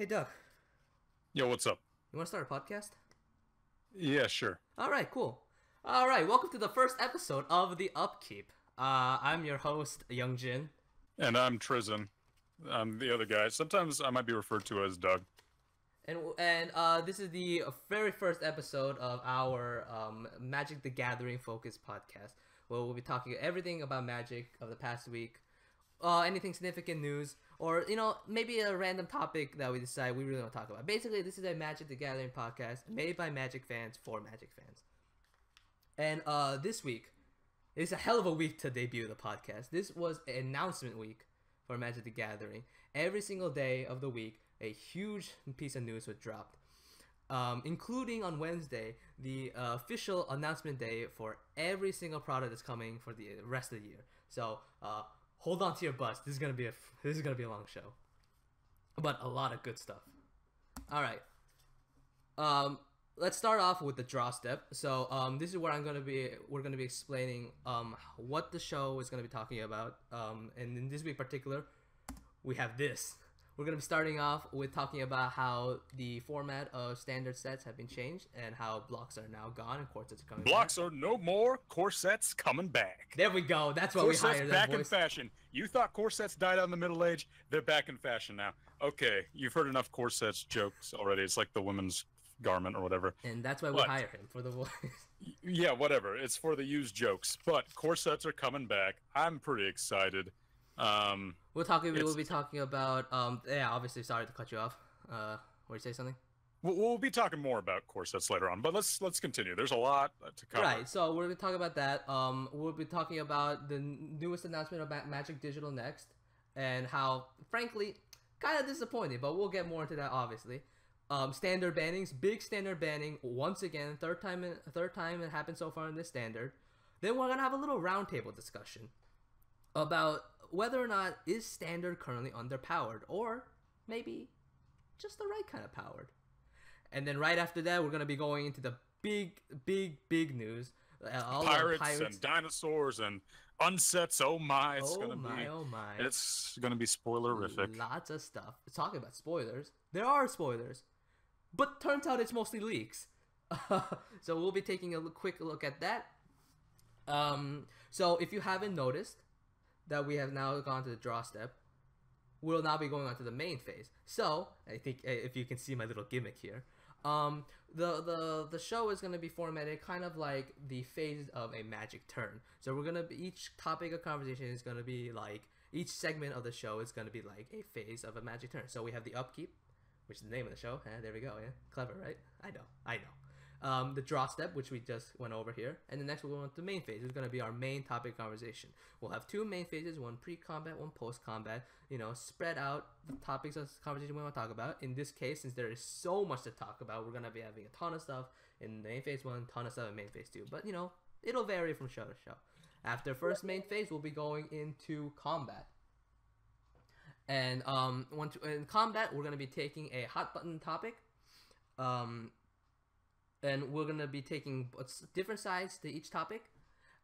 Hey Doug, Yo, what's up? you want to start a podcast? Yeah, sure. All right, cool. All right, welcome to the first episode of the Upkeep. I'm your host, Young Jin, And I'm Tristan. I'm the other guy. Sometimes I might be referred to as Doug. and this is the very first episode of our Magic the Gathering focused podcast, where we'll be talking everything about Magic of the past week, anything significant news, or maybe a random topic that we decide we really want to talk about. Basically, this is a Magic the Gathering podcast made by Magic fans for Magic fans. And this week is a hell of a week to debut the podcast. This was an announcement week for Magic the Gathering. Every single day of the week, a huge piece of news was dropped, including on Wednesday, the official announcement day for every single product that's coming for the rest of the year. So hold on to your butts. This is gonna be a long show, but a lot of good stuff. All right. Let's start off with the draw step. So this is where we're gonna be explaining what the show is gonna be talking about. And in this week particular, we have this. We're gonna be starting off with talking about how the format of standard sets have been changed and how blocks are now gone and core sets are coming Blocks back. are no more. Core sets coming back. There we go. That's what Core we sets hired. back That in voice. fashion. You thought core sets died out in the Middle Age? They're back in fashion now. Okay, you've heard enough core sets jokes already. It's like the women's garment or whatever. And that's why we But- hire him for the voice. Yeah, whatever. It's for the used jokes. But core sets are coming back. I'm pretty excited. We'll be talking about yeah, obviously sorry to cut you off. Were you say something? We'll be talking more about core sets later on, but let's continue. There's a lot to cover. Right, so we're gonna talk about that. We'll be talking about the newest announcement about Magic Digital next, and how, frankly, kind of disappointing. But we'll get more into that, obviously. Standard bannings, big standard banning once again, third time it happened so far in this standard. Then we're gonna have a little roundtable discussion about whether or not is standard currently underpowered, or maybe just the right kind of powered. And then right after that, we're gonna be going into the big news. All the Pirates and dinosaurs and unsets. Oh my! It's gonna be. Oh my! It's gonna be spoilerific. Lots of stuff. Talking about spoilers, there are spoilers, but turns out it's mostly leaks. So we'll be taking a quick look at that. So if you haven't noticed that we have now gone to the draw step, we'll now be going on to the main phase. So I think if you can see my little gimmick here, the show is gonna be formatted kind of like the phase of a Magic turn. So we're gonna be, each topic of conversation is gonna be like, each segment of the show is gonna be like a phase of a Magic turn. So we have the Upkeep, which is the name of the show. There we go. Yeah, clever, right? I know. The draw step, which we just went over here, and the next we'll go on to the main phase. It's going to be our main topic conversation. We'll have two main phases, one pre-combat, one post-combat, spread out the topics of conversation we want to talk about. In this case, since there is so much to talk about, we're going to be having a ton of stuff in main phase 1, ton of stuff in main phase 2, but it'll vary from show to show. After first main phase, we'll be going into combat. And in combat, we're going to be taking a hot button topic, and we're going to be taking different sides to each topic,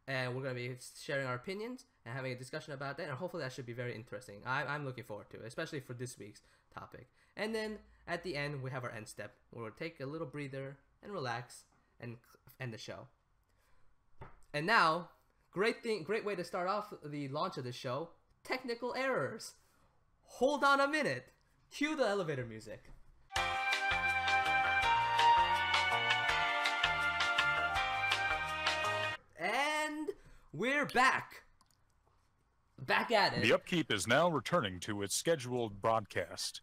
and we're going to be sharing our opinions and having a discussion about that, and hopefully that should be very interesting. I'm looking forward to it, especially for this week's topic. And then at the end, we have our end step, where we'll take a little breather and relax and end the show. And now, great way to start off the launch of the show, technical errors. Hold on a minute. Cue the elevator music. And we're back. Back at it. The Upkeep is now returning to its scheduled broadcast.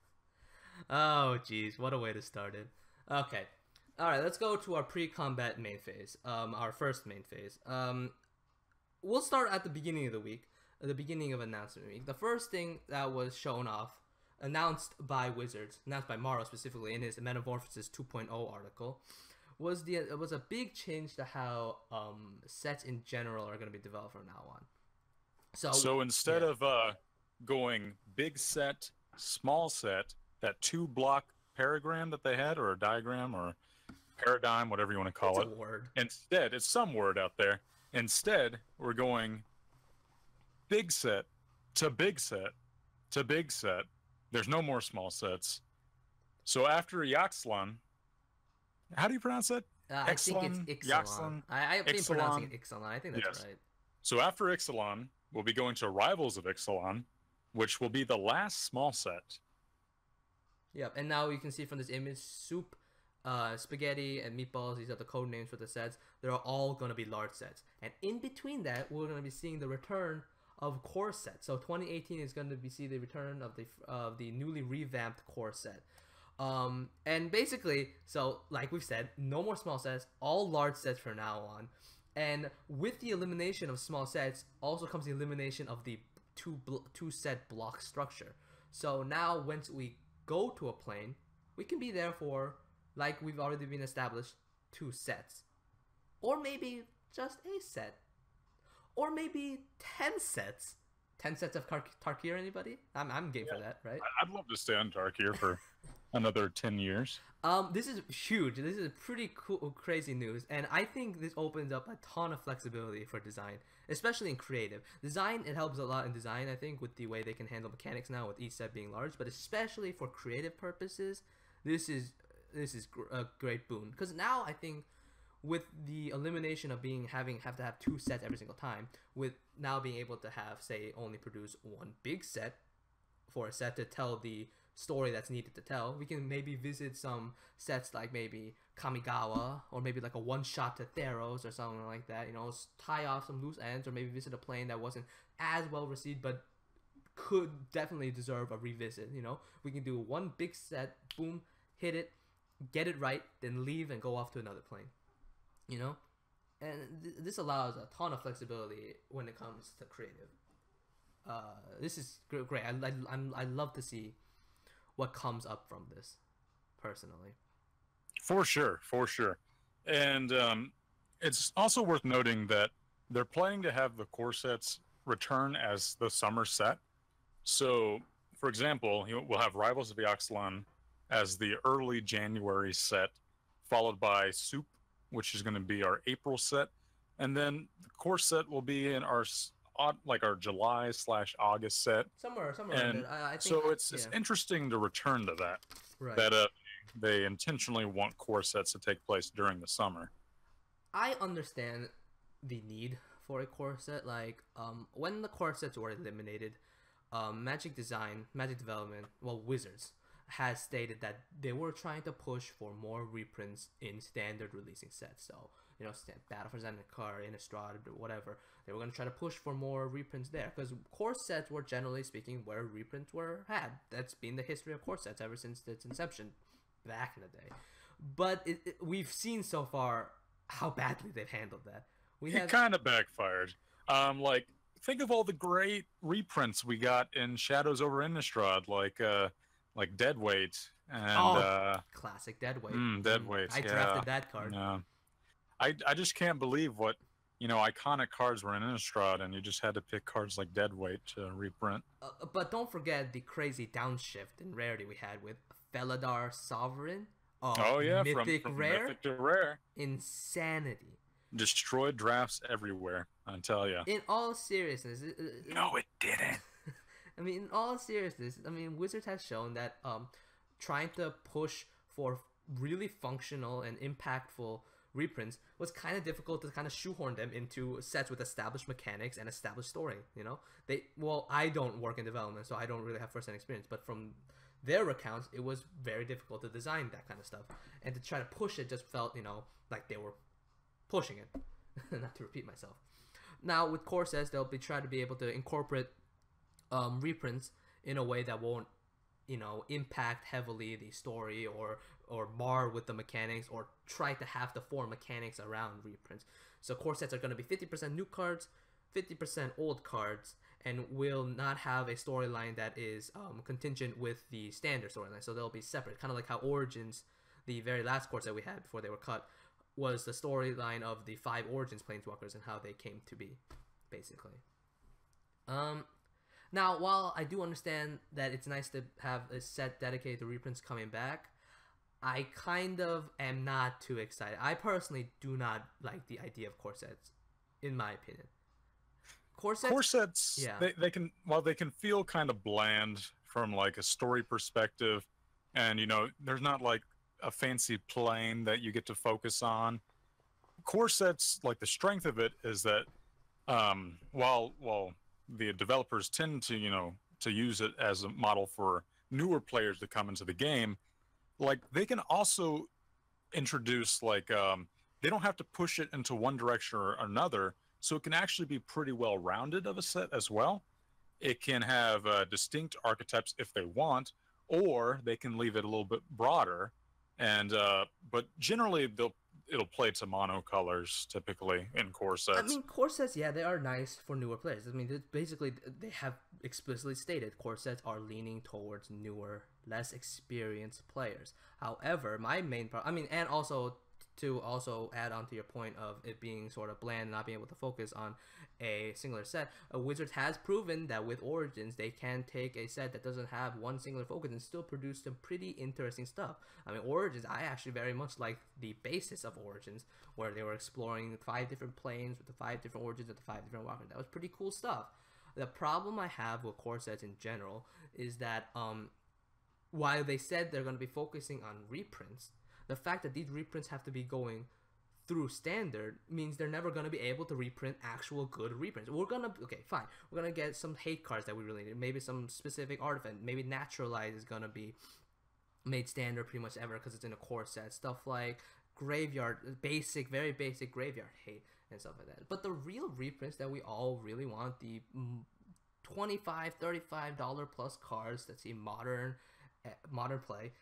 Oh, geez. What a way to start it. Okay. All right, let's go to our pre-combat main phase. Our first main phase. We'll start at the beginning of the week. At the beginning of announcement week. The first thing that was shown off, announced by Wizards, announced by Morrow specifically in his Metamorphosis 2.0 article, was a big change to how sets in general are going to be developed from now on. So instead of going big set, small set, that 2-block paragram that they had, or a diagram, or paradigm, whatever you want to call it. It's a word. Instead, it's some word out there. Instead, we're going big set to big set to big set. There's no more small sets. So after Yaxlan, how do you pronounce it? I think it's Ixalan, Ixalan. Yaxlan, I've been pronouncing Ixalan. it Ixalan. I think that's Yes. right. So after Ixalan, we'll be going to Rivals of Ixalan, which will be the last small set. Yep. And now you can see from this image, soup, spaghetti, and meatballs. These are the code names for the sets. They're all gonna be large sets. And in between that, we're gonna be seeing the return of core set. So 2018 is going to be see the return of the newly revamped core set. And basically, so like we've said, no more small sets, all large sets from now on. And with the elimination of small sets, also comes the elimination of the two set block structure. So now, once we go to a plane, we can be there for, like we've already been established, 2 sets, or maybe just a set, or maybe 10 sets. 10 sets of Tarkir, anybody? I'm game for that, right? I'd love to stay on Tarkir for another 10 years. This is huge. This is pretty cool, crazy news, and I think this opens up a ton of flexibility for design, especially in creative design. It helps a lot in design, I think, with the way they can handle mechanics now, with each set being large. But especially for creative purposes, this is a great boon, because now I think with the elimination of have to have 2 sets every single time, with now being able to have, say, only produce 1 big set for a set to tell the story that's needed to tell, we can maybe visit some sets like maybe Kamigawa, or maybe like a one-shot to Theros or something like that, tie off some loose ends, or maybe visit a plane that wasn't as well received but could definitely deserve a revisit. We can do 1 big set, boom, hit it, get it right, then leave and go off to another plane. And this allows a ton of flexibility when it comes to creative. This is great. I love to see what comes up from this, personally. For sure. And it's also worth noting that they're planning to have the core sets return as the summer set. So, for example, we'll have Rivals of Yaxlan as the early January set, followed by Soup, which is going to be our April set, and then the core set will be in our July/August set. Somewhere. And I think, so it's interesting to return to that. Right. That they intentionally want core sets to take place during the summer. I understand the need for a core set. Like, when the core sets were eliminated, Magic Development, Wizards has stated that they were trying to push for more reprints in standard releasing sets. So, Battle for Zendikar, Innistrad, or whatever, they were going to try to push for more reprints there, because core sets were, generally speaking, where reprints were had. That's been the history of core sets ever since its inception back in the day. But we've seen so far how badly they've handled that. It kind of backfired. Think of all the great reprints we got in Shadows over Innistrad, like Deadweight and classic Deadweight. Deadweight. I drafted that card. I just can't believe what iconic cards were in Innistrad, and you just had to pick cards like Deadweight to reprint. But don't forget the crazy downshift in rarity we had with Felidar Sovereign. Mythic from Rare. Mythic to Rare. Insanity. Destroyed drafts everywhere, I tell you. In all seriousness, no, it didn't. in all seriousness, Wizards has shown that trying to push for really functional and impactful reprints was kind of difficult to kind of shoehorn them into sets with established mechanics and established story. I don't work in development, so I don't really have first-hand experience, but from their accounts, it was very difficult to design that kind of stuff, and to try to push it just felt like they were pushing it. Not to repeat myself. Now with core sets, they'll be trying to be able to incorporate reprints in a way that won't impact heavily the story or mar with the mechanics, or try to have to form mechanics around reprints. So core sets are going to be 50% new cards, 50% old cards, and will not have a storyline that is contingent with the standard storyline. So they'll be separate, kind of like how Origins, the very last core set we had before they were cut, was the storyline of the 5 Origins Planeswalkers and how they came to be, basically. Now, while I do understand that it's nice to have a set dedicated to reprints coming back, I kind of am not too excited. I personally do not like the idea of core sets, in my opinion. Core sets, yeah. They can feel kind of bland from like a story perspective, and there's not like a fancy plane that you get to focus on. Core sets, like the strength of it is that while the developers tend to to use it as a model for newer players to come into the game, like they can also introduce like they don't have to push it into one direction or another, so it can actually be pretty well rounded of a set as well. It can have distinct archetypes if they want, or they can leave it a little bit broader. And but generally, it'll play to mono colors typically in core I sets. mean, core sets, yeah, they are nice for newer players. I mean, basically, they have explicitly stated core sets are leaning towards newer, less experienced players. However, my main problem, I mean, and also to also add on to your point of it being sort of bland and not being able to focus on a singular set, Wizards has proven that with Origins, they can take a set that doesn't have one singular focus and still produce some pretty interesting stuff. I mean, Origins, I actually very much like the basis of Origins, where they were exploring 5 different planes with the 5 different origins of the 5 different walkers. That was pretty cool stuff. The problem I have with core sets in general is that while they said they're going to be focusing on reprints, the fact that these reprints have to be going through standard means they're never going to be able to reprint actual good reprints. Okay, fine, we're going to get some hate cards that we really need, maybe some specific artifact, maybe Naturalize is going to be made standard pretty much ever because it's in a core set, stuff like graveyard, very basic graveyard hate and stuff like that. But the real reprints that we all really want, the $25-$35 plus cards that see modern play,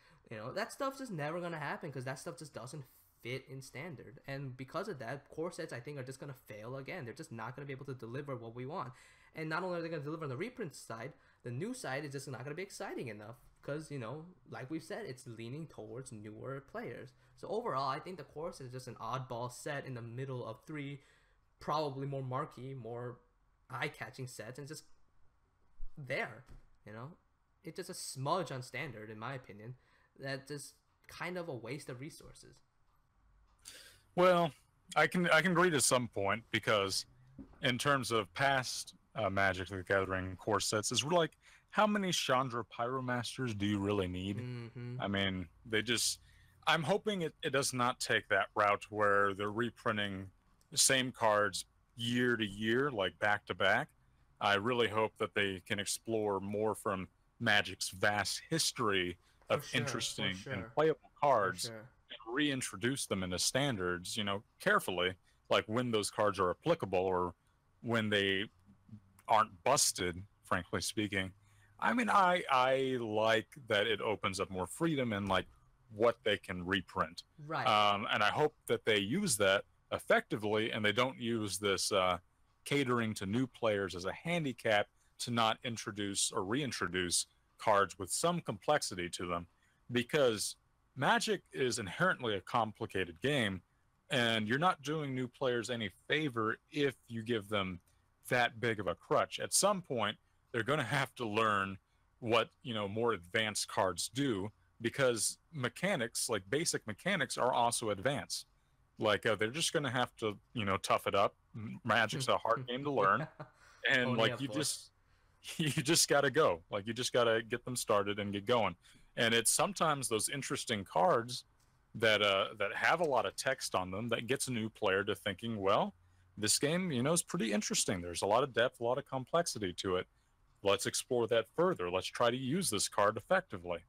that stuff's just never gonna happen because that stuff just doesn't fit in standard. And because of that, core sets I think are just gonna fail again. They're just not gonna be able to deliver what we want. And not only are they gonna deliver on the reprint side, the new side is just not gonna be exciting enough because like we've said, it's leaning towards newer players. So overall, I think the core set is just an oddball set in the middle of 3 probably more marquee, more eye-catching sets, and just there. It's just a smudge on standard, in my opinion. That's just kind of a waste of resources. Well, I can agree to some point because in terms of past Magic the Gathering core sets, is like how many Chandra Pyromasters do you really need? Mm-hmm. I mean, I'm hoping it does not take that route where they're reprinting the same cards year to year, like back to back. I really hope that they can explore more from Magic's vast history of interesting and playable cards and reintroduce them into standards, carefully, like when those cards are applicable or when they aren't busted, frankly speaking. I mean, I like that it opens up more freedom and like what they can reprint. Right. And I hope that they use that effectively and they don't use this catering to new players as a handicap to not introduce or reintroduce cards with some complexity to them, because Magic is inherently a complicated game and you're not doing new players any favor if you give them that big of a crutch. At some point they're going to have to learn what more advanced cards do, because mechanics, like basic mechanics, are also advanced. Like they're just going to have to tough it up. Magic's a hard game to learn. And Only like you just got to go. Like you just got to get them started and get going. And it's sometimes those interesting cards that have a lot of text on them that gets a new player to thinking, well, this game is pretty interesting. There's a lot of depth, a lot of complexity to it. Let's explore that further. Let's try to use this card effectively.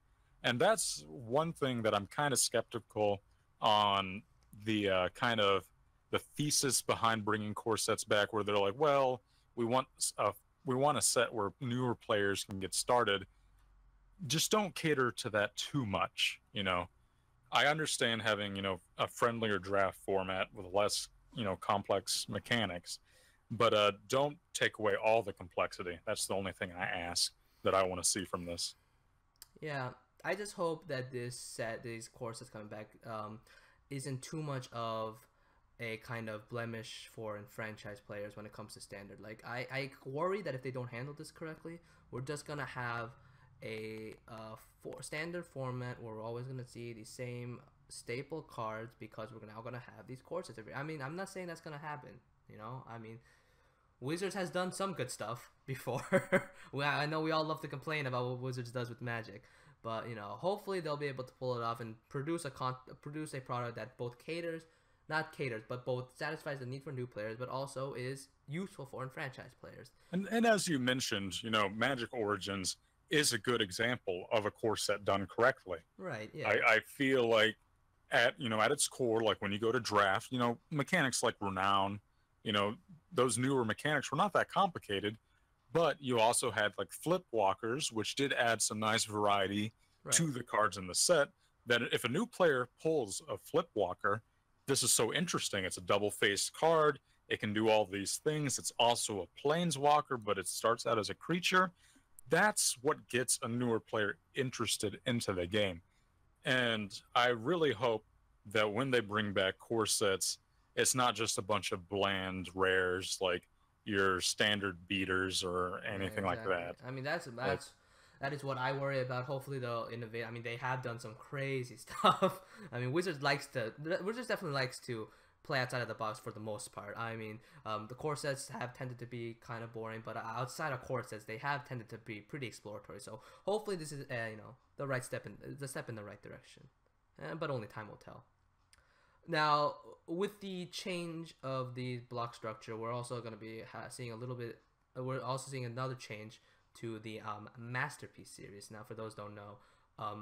And that's one thing that I'm kind of skeptical on, the kind of the thesis behind bringing core sets back, where they're like, well, we want a set where newer players can get started. Just don't cater to that too much. I understand having a friendlier draft format with less complex mechanics, but don't take away all the complexity. That's the only thing I ask that I want to see from this. Yeah, I just hope that these courses coming back, isn't too much of a kind of blemish for franchise players when it comes to standard. Like I worry that if they don't handle this correctly, we're just gonna have a standard format where we're always gonna see the same staple cards because we're now gonna have these courses. I mean, I'm not saying that's gonna happen. I mean, Wizards has done some good stuff before. Well, I know we all love to complain about what Wizards does with Magic, But hopefully they'll be able to pull it off and produce a product that both not caters, but both satisfies the need for new players, but also is useful for franchise players. And as you mentioned, Magic Origins is a good example of a core set done correctly. Right. Yeah. I feel like at its core, like when you go to draft, mechanics like Renown, those newer mechanics were not that complicated, but you also had like flip walkers, which did add some nice variety to the cards in the set. That if a new player pulls a flip walker, this is so interesting. It's a double-faced card. It can do all these things. It's also a planeswalker, but it starts out as a creature. That's what gets a newer player interested into the game. And I really hope that when they bring back core sets, it's not just a bunch of bland rares like your standard beaters or anything like that. I mean, that is what I worry about. Hopefully they'll innovate. I mean, they have done some crazy stuff. I mean, Wizards definitely likes to play outside of the box for the most part. I mean, the core sets have tended to be kind of boring, but outside of core sets, they have tended to be pretty exploratory. So hopefully this is the step in the right direction. But only time will tell. Now, with the change of the block structure, we're also going to be seeing a little bit. We're also seeing another change to the Masterpiece series. Now, for those who don't know,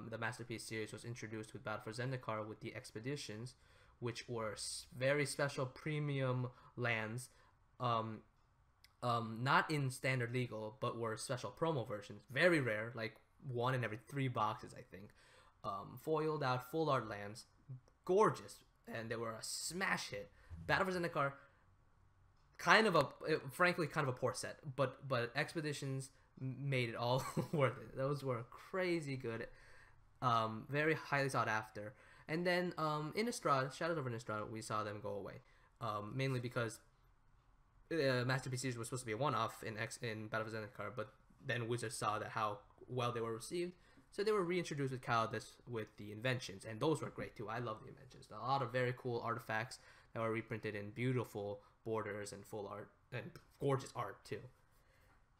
the Masterpiece series was introduced with Battle for Zendikar with the Expeditions, which were very special premium lands, not in standard legal, but were special promo versions. Very rare, like 1 in every 3 boxes, I think. Foiled out full art lands, gorgeous, and they were a smash hit. Battle for Zendikar, frankly, kind of a poor set, but Expeditions made it all worth it. Those were crazy good, very highly sought after. And then Innistrad, Shadows over Innistrad, we saw them go away, mainly because Masterpiece Series was supposed to be a one-off in Battle for Zendikar, but then Wizards saw that how well they were received, so they were reintroduced with Kaladesh with the Inventions, and those were great too. I love the Inventions. A lot of very cool artifacts that were reprinted in beautiful borders and full art, and gorgeous art too.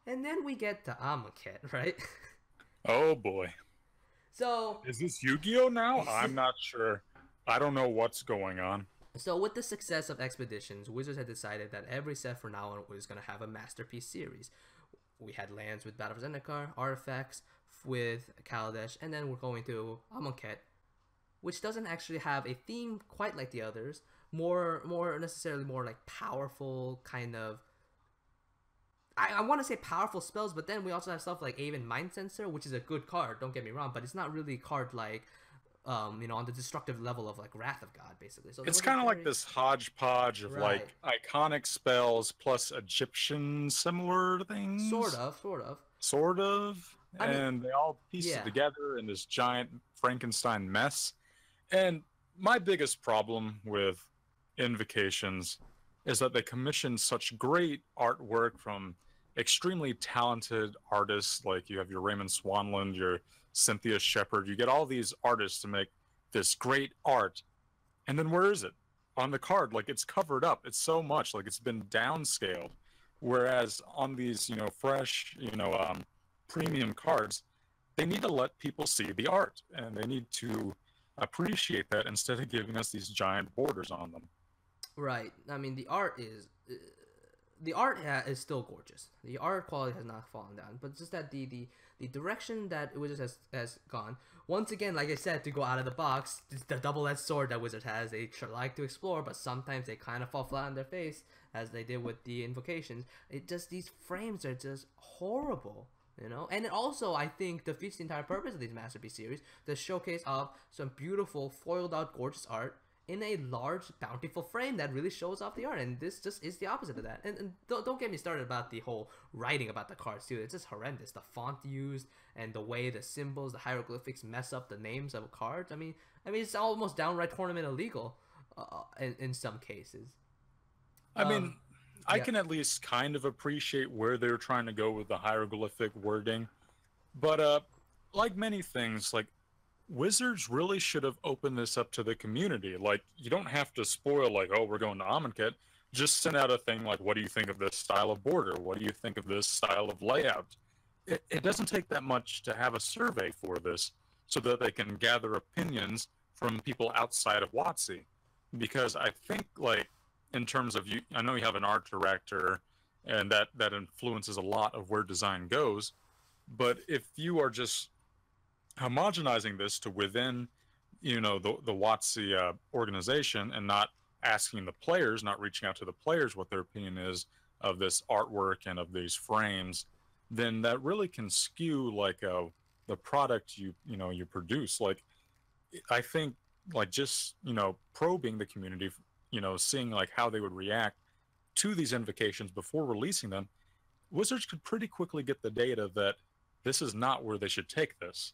And then we get to Amonkhet, right? Oh boy. So is this Yu-Gi-Oh now? I'm not sure. I don't know what's going on. So with the success of Expeditions, Wizards had decided that every set from now on was going to have a Masterpiece series. We had lands with Battle for Zendikar, artifacts with Kaladesh, and then we're going to Amonkhet, which doesn't actually have a theme quite like the others. More necessarily more like powerful kind of. I want to say powerful spells, but then we also have stuff like Aven Mind Sensor, which is a good card. Don't get me wrong, but it's not really a card like, on the destructive level of like Wrath of God, basically. So it's kind of like this hodgepodge of like iconic spells plus Egyptian similar things. Sort of. And they all piece it together in this giant Frankenstein mess. And my biggest problem with Invocations is that they commission such great artwork from extremely talented artists. Like you have your Raymond Swanland, your Cynthia Shepard. You get all these artists to make this great art. And then where is it? On the card, like it's covered up. It's so much, like it's been downscaled. Whereas on these, fresh, premium cards, they need to let people see the art. And they need to appreciate that instead of giving us these giant borders on them. Right. I mean, the art is still gorgeous. The art quality has not fallen down, but just that the direction that Wizards has gone. Once again, like I said, to go out of the box, the double-edged sword that Wizards has. They like to explore, but sometimes they kind of fall flat on their face, as they did with the Invocations. These frames are just horrible. And it also, I think, defeats the entire purpose of these Masterpiece series, the showcase of some beautiful foiled out gorgeous art in a large, bountiful frame that really shows off the art, and this just is the opposite of that. And don't get me started about the whole writing about the cards too. It's just horrendous. The font used and the way the symbols, the hieroglyphics mess up the names of cards. I mean, it's almost downright tournament illegal in some cases. I can at least kind of appreciate where they're trying to go with the hieroglyphic wording, but like many things, like Wizards really should have opened this up to the community. Like, you don't have to spoil, like, oh, we're going to Amonkhet. Just send out a thing like, what do you think of this style of border? What do you think of this style of layout? It doesn't take that much to have a survey for this. so that they can gather opinions from people outside of WotC. Because I think, like, in terms of you, I know you have an art director, and that influences a lot of where design goes. But if you are just homogenizing this to within, the WotC organization, and not asking the players, not reaching out to the players what their opinion is of this artwork and of these frames, then that really can skew like the product you produce. Like, I think, like, just probing the community, seeing like how they would react to these invocations before releasing them, Wizards could pretty quickly get the data that this is not where they should take this,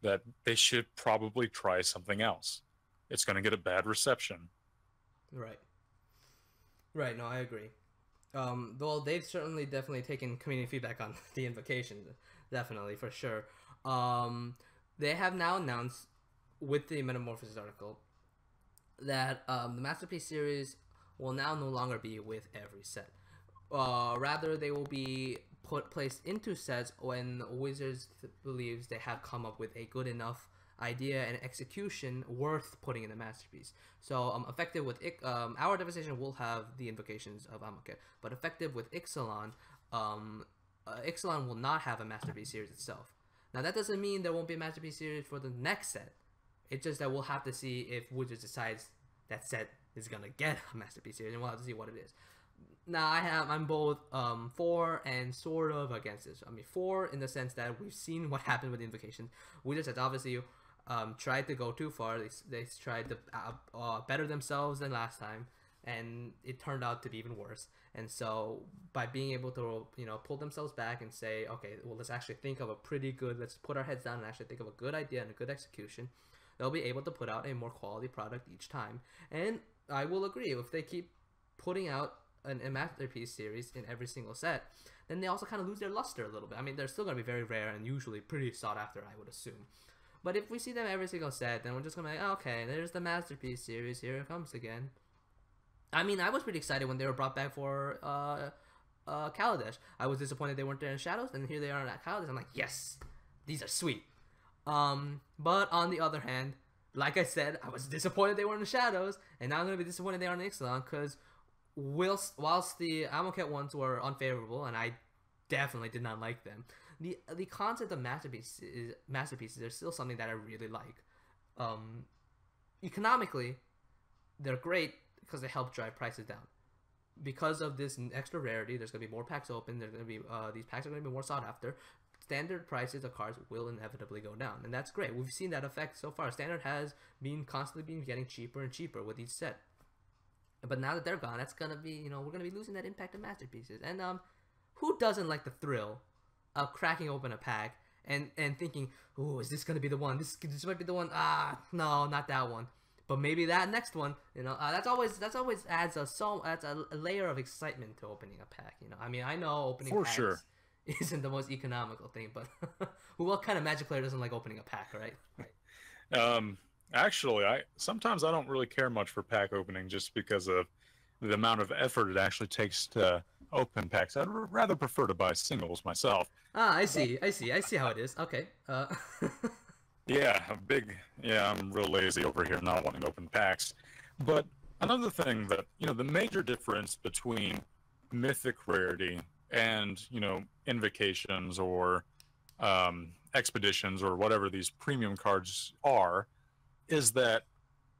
that they should probably try something else. It's going to get a bad reception. Right. Right. No, I agree. Well, they've certainly definitely taken community feedback on the invocation, definitely for sure. They have now announced with the Metamorphosis article that the Masterpiece series will now no longer be with every set. Rather, they will be placed into sets when Wizards believes they have come up with a good enough idea and execution worth putting in a masterpiece. So effective with our devastation will have the invocations of Amonkhet, but effective with Ixalan, Ixalan will not have a masterpiece series itself. Now that doesn't mean there won't be a masterpiece series for the next set. It's just that we'll have to see if Wizards decides that set is gonna get a masterpiece series, and we'll have to see what it is. Now I'm both for and sort of against this. I mean, for in the sense that we've seen what happened with the invocations. Wizards has obviously tried to go too far. They tried to better themselves than last time, and it turned out to be even worse. And so by being able to pull themselves back and say, okay, well, let's actually think of a pretty good, let's put our heads down and actually think of a good idea and a good execution, they'll be able to put out a more quality product each time. And I will agree, if they keep putting out a masterpiece series in every single set, then they also kind of lose their luster a little bit. I mean, they're still going to be very rare and usually pretty sought after, I would assume. But if we see them every single set, then we're just going to be like, okay, there's the masterpiece series, here it comes again. I mean, I was pretty excited when they were brought back for Kaladesh. I was disappointed they weren't there in Shadows, and here they are in Kaladesh. I'm like, yes, these are sweet. But on the other hand, like I said, I was disappointed they weren't in Shadows, and now I'm going to be disappointed they aren't in Ixalan, because whilst the Amonkhet ones were unfavorable, and I definitely did not like them, the concept of masterpieces are still something that I really like. Economically, they're great because they help drive prices down. Because of this extra rarity, there's going to be more packs open. There's going to be these packs are going to be more sought after. Standard prices of cards will inevitably go down, and that's great. We've seen that effect so far. Standard has constantly been getting cheaper and cheaper with each set. But now that they're gone, that's gonna be, we're gonna be losing that impact of masterpieces. And who doesn't like the thrill of cracking open a pack and thinking, "Ooh, is this gonna be the one? This might be the one." No, not that one. But maybe that next one. That's always adds a layer of excitement to opening a pack. I mean, I know opening For packs sure isn't the most economical thing, but what kind of Magic player doesn't like opening a pack, right? Actually, sometimes I don't really care much for pack opening, just because of the amount of effort it actually takes to open packs. I'd rather prefer to buy singles myself. I see how it is. Okay. Yeah, I'm real lazy over here, not wanting to open packs. But another thing that, the major difference between mythic rarity and, invocations or expeditions or whatever these premium cards are, is that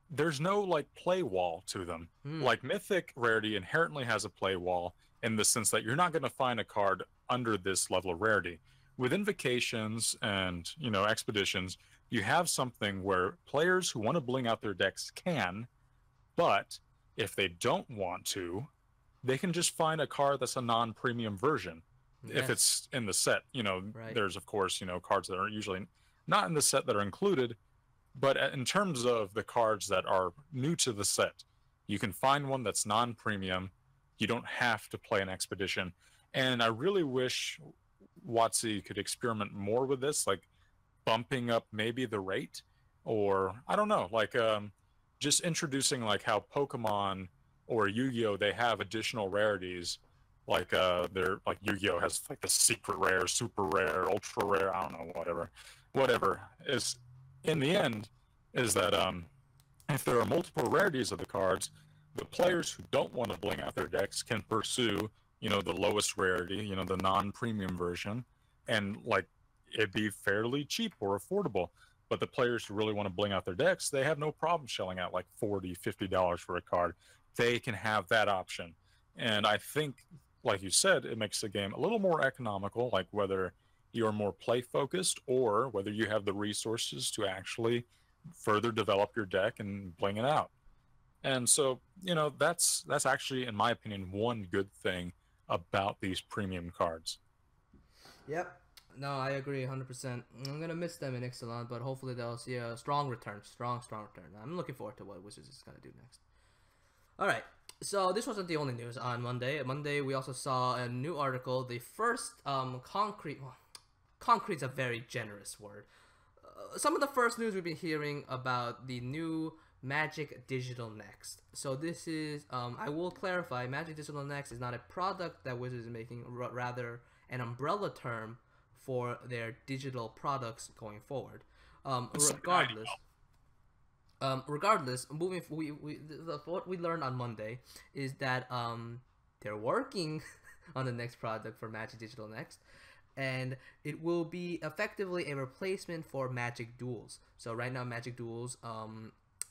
there's no play wall to them. Like, mythic rarity inherently has a play wall in the sense that you're not going to find a card under this level of rarity. With invocations and expeditions, you have something where players who want to bling out their decks can, but if they don't want to, they can just find a card that's a non-premium version. Yes. If it's in the set, right. There's of course cards that are usually not in the set that are included. But in terms of the cards that are new to the set, you can find one that's non-premium. You don't have to play an expedition. And I really wish WotC could experiment more with this, like bumping up maybe the rate, or I don't know, just introducing how Pokemon or Yu-Gi-Oh, they have additional rarities. They're like Yu-Gi-Oh has the secret rare, super rare, ultra rare, I don't know, whatever is in the end is that if there are multiple rarities of the cards, the players who don't want to bling out their decks can pursue, the lowest rarity, the non-premium version, and like it'd be fairly cheap or affordable. But the players who really want to bling out their decks, they have no problem shelling out like $40, $50 for a card. They can have that option. And I think, like you said, it makes the game a little more economical, like whether you're more play focused or whether you have the resources to actually further develop your deck and bling it out. And so, that's actually, in my opinion, one good thing about these premium cards. Yep. No, I agree 100%. I'm gonna miss them in Ixalan, but hopefully they'll see a strong return, strong return. I'm looking forward to what Wizards is gonna do next. All right. So this wasn't the only news on Monday. Monday we also saw a new article. The first concrete. Well, concrete's a very generous word. Some of the first news we've been hearing about the new Magic Digital Next. So this is, I will clarify, Magic Digital Next is not a product that Wizards is making, rather an umbrella term for their digital products going forward. Regardless, moving what we learned on Monday is that they're working on the next product for Magic Digital Next, and it will be effectively a replacement for Magic Duels. So right now, Magic Duels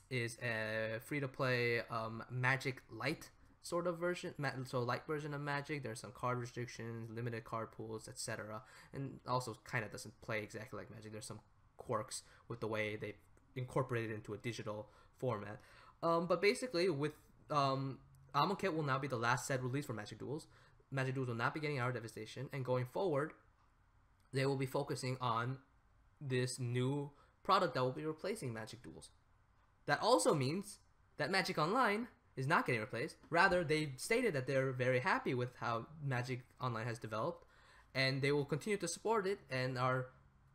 is a free-to-play Magic Lite sort of version, so light version of Magic. There's some card restrictions, limited card pools, etc. And also kind of doesn't play exactly like Magic. There's some quirks with the way they incorporate it into a digital format. But basically, with Amonkhet will now be the last set release for Magic Duels. Magic Duels will not be getting Hour Devastation, and going forward, they will be focusing on this new product that will be replacing Magic Duels. That also means that Magic Online is not getting replaced. Rather, they stated that they're very happy with how Magic Online has developed, and they will continue to support it and are,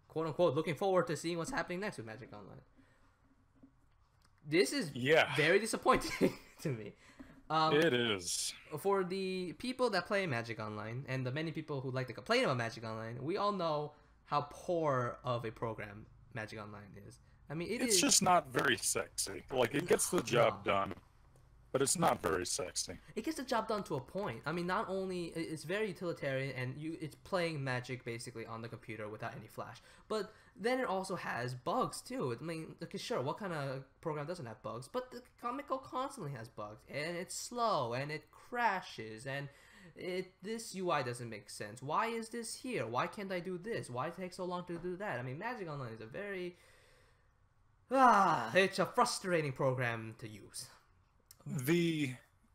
quote-unquote, looking forward to seeing what's happening next with Magic Online. This is very disappointing to me. It is. For the people that play Magic Online, and the many people who like to complain about Magic Online, we all know how poor of a program Magic Online is. I mean, it's just not very sexy. Like, it gets the job done, but it's not very sexy. It gets the job done to a point. I mean, not only it's very utilitarian, and it's playing Magic basically on the computer without any flash, but then it also has bugs too. I mean, okay, sure, what kind of program doesn't have bugs? But the Comic Go constantly has bugs, and it's slow, and it crashes, and this UI doesn't make sense. Why is this here? Why can't I do this? Why it takes so long to do that? I mean, Magic Online is a very it's a frustrating program to use. The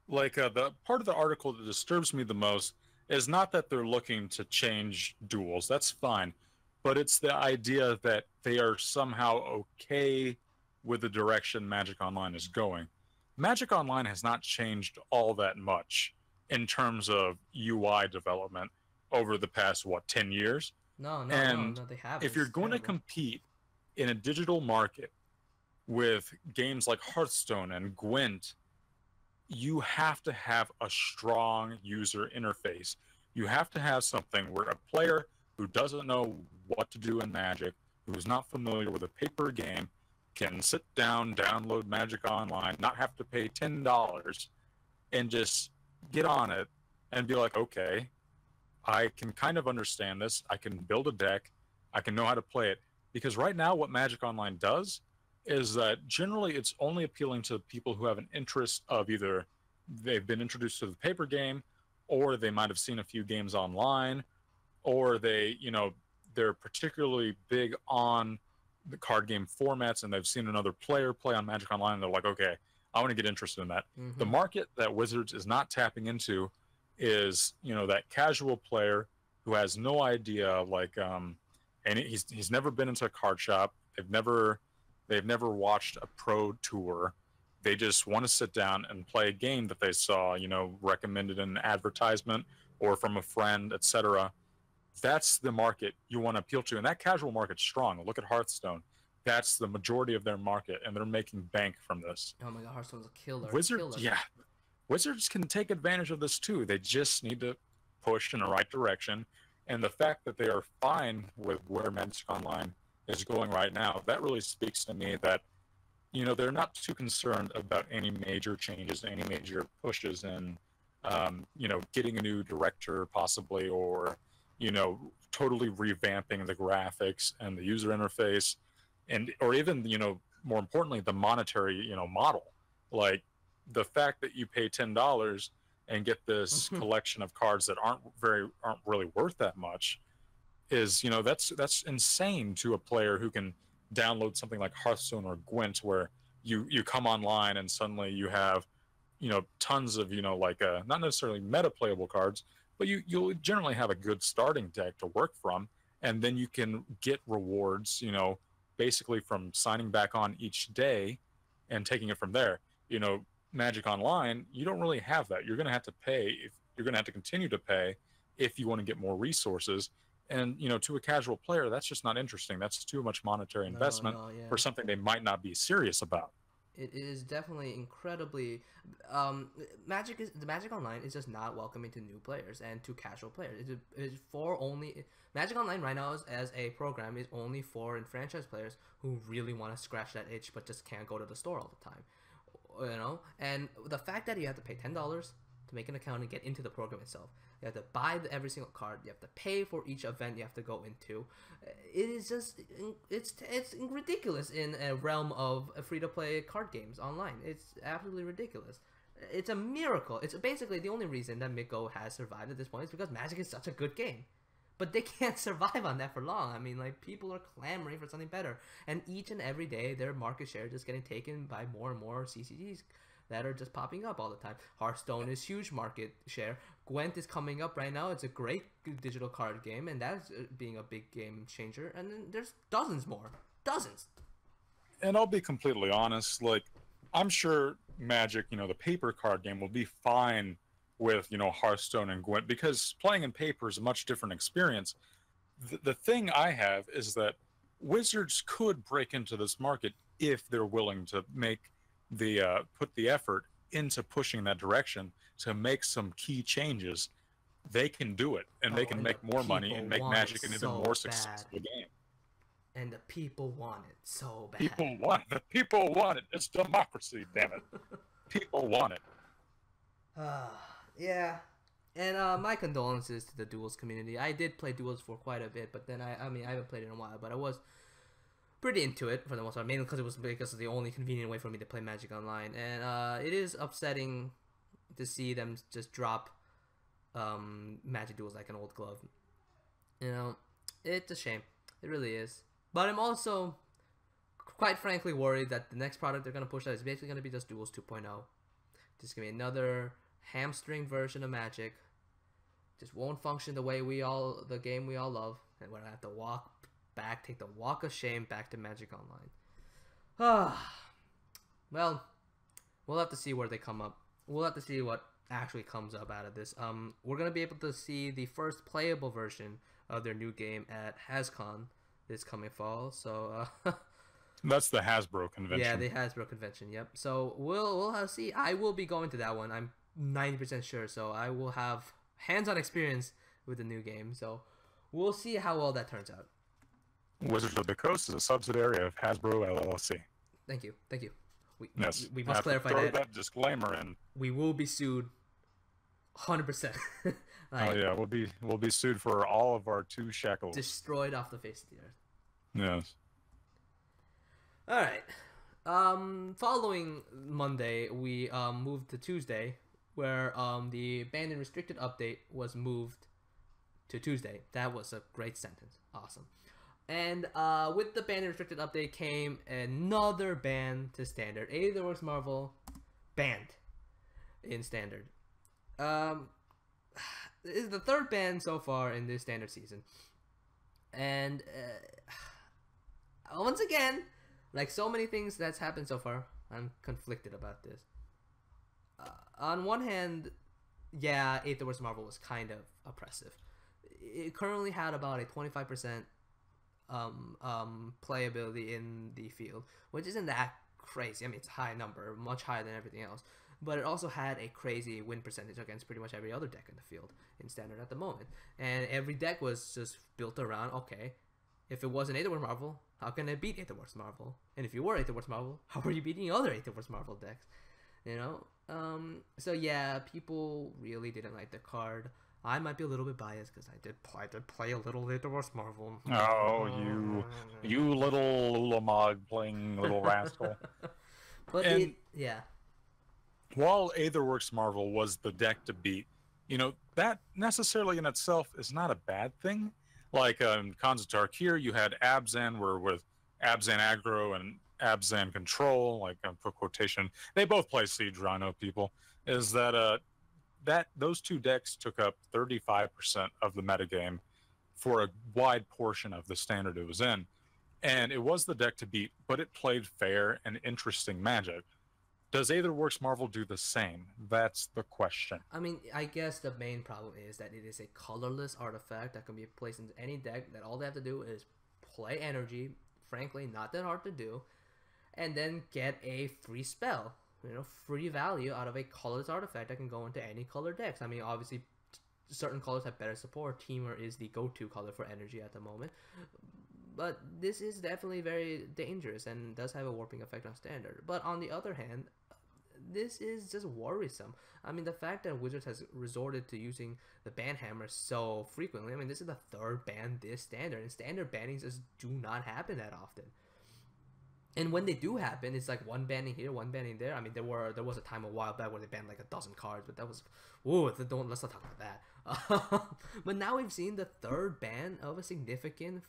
part of the article that disturbs me the most is not that they're looking to change duels. That's fine. But it's the idea that they are somehow okay with the direction Magic Online is going. Magic Online has not changed all that much in terms of UI development over the past, 10 years? No, they haven't. If you're going to compete in a digital market with games like Hearthstone and Gwent, you have to have a strong user interface. You have to have something where a player who doesn't know what to do in Magic, who is not familiar with a paper game, can sit down, download Magic Online, not have to pay $10, and just get on it and be like, okay, I can kind of understand this. I can build a deck. I can know how to play it. Because right now what Magic Online does is that generally it's only appealing to people who have an interest of either they've been introduced to the paper game, or they might have seen a few games online, or they're particularly big on the card game formats and they've seen another player play on Magic Online and they're like, okay, I want to get interested in that. The market that Wizards is not tapping into is, that casual player who has no idea, and he's never been into a card shop. They've never watched a pro tour. They just want to sit down and play a game that they saw, recommended in an advertisement or from a friend, etc. That's the market you want to appeal to. And that casual market's strong. Look at Hearthstone. That's the majority of their market, and they're making bank from this. Oh my god, Hearthstone's a killer. Wizards can take advantage of this too. They just need to push in the right direction. And the fact that they are fine with where Magic Online is going right now, that really speaks to me that, they're not too concerned about any major changes, any major pushes in, getting a new director possibly, or, totally revamping the graphics and the user interface, and or even, more importantly, the monetary, model. Like the fact that you pay $10 and get this collection of cards that aren't really worth that much is, that's insane to a player who can download something like Hearthstone or Gwent, where you come online and suddenly you have, tons of, like not necessarily meta playable cards, but you'll generally have a good starting deck to work from, and then you can get rewards, basically from signing back on each day and taking it from there. Magic Online, you don't really have that. You're going to have to pay. If you're going to have to continue to pay if you want to get more resources. And, to a casual player, that's just not interesting. That's too much monetary investment Yeah. for something they might not be serious about. It is definitely incredibly. The Magic Online is just not welcoming to new players and to casual players. It's for only Magic Online right now as a program is only for enfranchised players who really want to scratch that itch but just can't go to the store all the time. And the fact that you have to pay $10 to make an account and get into the program itself, you have to buy every single card, you have to pay for each event you have to go into. It is just it's ridiculous in a realm of free-to-play card games online. It's absolutely ridiculous. It's a miracle. It's basically the only reason that Miko has survived at this point is because Magic is such a good game. But they can't survive on that for long. I mean, like, people are clamoring for something better. And each and every day, their market share is just getting taken by more and more CCGs that are just popping up all the time. Hearthstone is huge market share. Gwent is coming up right now. It's a great digital card game, and that's being a big game changer. And then there's dozens more. Dozens. And I'll be completely honest, like, I'm sure Magic, the paper card game will be fine with, Hearthstone and Gwent, because playing in paper is a much different experience. The thing I have is that Wizards could break into this market if they're willing to make put the effort into pushing that direction to make some key changes. They can do it, and they can make more money and make Magic an even more successful game. And the people want it so bad. People want it. The people want it. It's democracy, damn it. People want it. Yeah. And my condolences to the Duels community. I did play Duels for quite a bit, but then I haven't played it in a while, but I was pretty into it for the most part, mainly because it was the only convenient way for me to play Magic Online. And it is upsetting to see them just drop Magic Duels like an old glove. It's a shame. It really is. But I'm also quite frankly worried that the next product they're going to push out is basically going to be just Duels 2.0. Just going to be another hamstring version of Magic. Just won't function the way the game we all love, and we're gonna have to take the walk of shame back to Magic Online. Well, we'll have to see where they come up. We'll have to see what actually comes up out of this. We're gonna be able to see the first playable version of their new game at HasCon this coming fall. So that's the Hasbro convention. Yeah, the Hasbro convention. Yep. So we'll have to see. I will be going to that one. I'm 90% sure. So I will have hands-on experience with the new game. So we'll see how well that turns out. Wizards of the Coast is a subsidiary of Hasbro LLC. Thank you. Yes. We must clarify that disclaimer in. We will be sued 100%. Oh yeah, we'll be sued for all of our 2 shekels. Destroyed off the face of the earth. Yes. All right. Following Monday, we moved to Tuesday, where the banned and restricted update was moved to Tuesday. That was a great sentence. Awesome. And with the banned and restricted update came another ban to standard. Aetherworks Marvel banned in standard. This is the 3rd ban so far in this standard season. And once again, like so many things that's happened so far, I'm conflicted about this. On one hand, yeah, Aetherworks Marvel was kind of oppressive. It currently had about a 25% playability in the field, which isn't that crazy. I mean, it's a high number, much higher than everything else. But it also had a crazy win percentage against pretty much every other deck in the field in standard at the moment. And every deck was just built around, okay, If it wasn't Aetherworks Marvel, how can it beat Aetherworks Marvel? And if you were Aetherworks Marvel, how are you beating other Aetherworks Marvel decks? You know? So yeah, people really didn't like the card. I might be a little bit biased because I did play a little Aetherworks Marvel. Oh, you little Ulamog playing little rascal. But And yeah. while Aetherworks Marvel was the deck to beat, that necessarily in itself is not a bad thing. Like Konzatar here, you had Abzan, where with Abzan aggro and Abzan control, like put quotation, they both play Siege Rhino people. Is that those two decks took up 35% of the metagame for a wide portion of the standard it was in. And it was the deck to beat, but it played fair and interesting Magic. Does Aetherworks Marvel do the same? That's the question. I mean, I guess the main problem is that it is a colorless artifact that can be placed into any deck, that all they have to do is play energy, frankly, not that hard to do, and then get a free spell, free value out of a colorless artifact that can go into any color decks. I mean, obviously, certain colors have better support. Teamer is the go-to color for energy at the moment. But this is definitely very dangerous and does have a warping effect on standard. But on the other hand, this is just worrisome. I mean, the fact that Wizards has resorted to using the ban hammer so frequently, I mean, this is the third ban this standard, and standard bannings just do not happen that often. And when they do happen, it's like one banning here, one banning there. I mean, there was a time a while back where they banned like a dozen cards, but that was, let's not talk about that. But now we've seen the third ban of a significant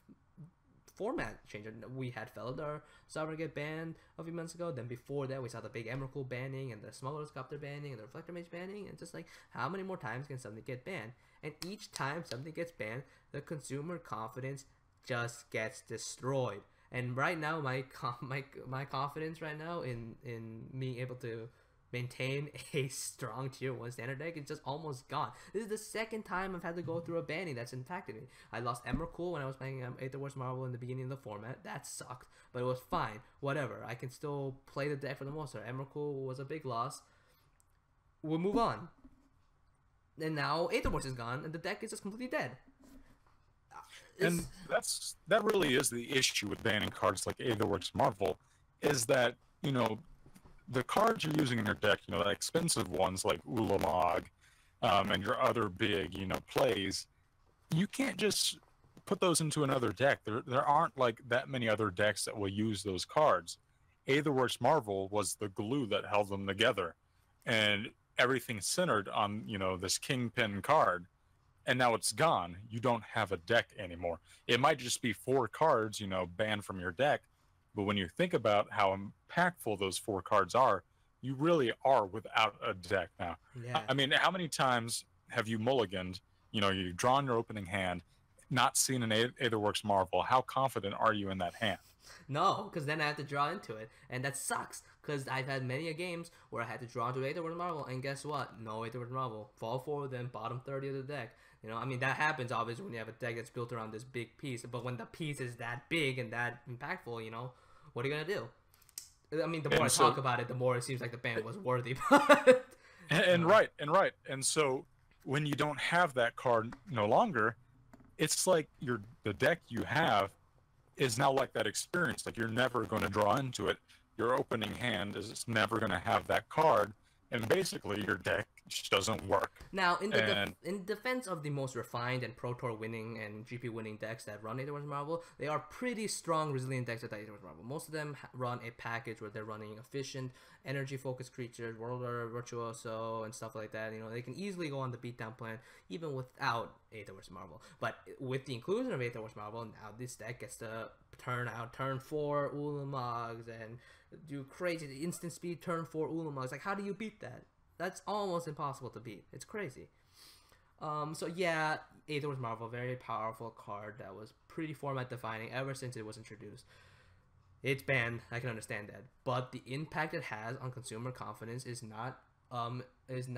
format change. We had Felidar Sovereign get banned a few months ago. Then before that, we saw the big Emrakul banning and the Smuggler's Copter banning and the Reflector Mage banning. And just like, how many more times can something get banned? And each time something gets banned, the consumer confidence just gets destroyed. And right now, my confidence right now in being able to maintain a strong tier 1 standard deck is just almost gone. This is the second time I've had to go through a banning that's impacted me. I lost Emrakul when I was playing Aetherworks Marvel in the beginning of the format. That sucked, but it was fine. Whatever. I can still play the deck for the most part. Emrakul was a big loss. We'll move on. And now Aetherworks is gone, and the deck is just completely dead. And that really is the issue with banning cards like Aetherworks Marvel, is that, the cards you're using in your deck, the expensive ones like Ulamog, and your other big, plays, you can't just put those into another deck. There aren't like that many other decks that will use those cards. Aetherworks Marvel was the glue that held them together, and everything centered on, this Kingpin card. And now it's gone. You don't have a deck anymore. It might just be 4 cards, banned from your deck. But when you think about how impactful those 4 cards are, you really are without a deck now. Yeah. I mean, how many times have you mulliganed? You've drawn your opening hand, not seen an Aetherworks Marvel. How confident are you in that hand? No, because then I have to draw into it, and that sucks. Because I've had many games where I had to draw into Aetherworks Marvel, and guess what? No Aetherworks Marvel. Fall forward, then bottom 30 of the deck. I mean, that happens obviously when you have a deck that's built around this big piece. But when the piece is that big and that impactful, what are you gonna do? I mean, the more I talk about it, the more it seems like the ban was worthy. Right. And so when you don't have that card no longer, it's like the deck you have is now like that experience. Like, you're never going to draw into it. Your opening hand is never going to have that card, and basically your deck just doesn't work. Now, in defense of the most refined and Pro Tour winning and GP winning decks that run Aetherworks Marvel, they are pretty strong, resilient decks at Aetherworks Marvel. Most of them run a package where they're running efficient, energy-focused creatures, Whirler, Virtuoso, and stuff like that. They can easily go on the beatdown plan even without Aetherworks Marvel. But with the inclusion of Aetherworks Marvel, now this deck gets to turn 4 Ulamogs and do crazy instant speed turn 4 Ulamogs. Like, how do you beat that? That's almost impossible to beat. It's crazy. So yeah, Aetherworks Marvel, very powerful card that was pretty format defining ever since it was introduced. It's banned. I can understand that, but the impact it has on consumer confidence is not what's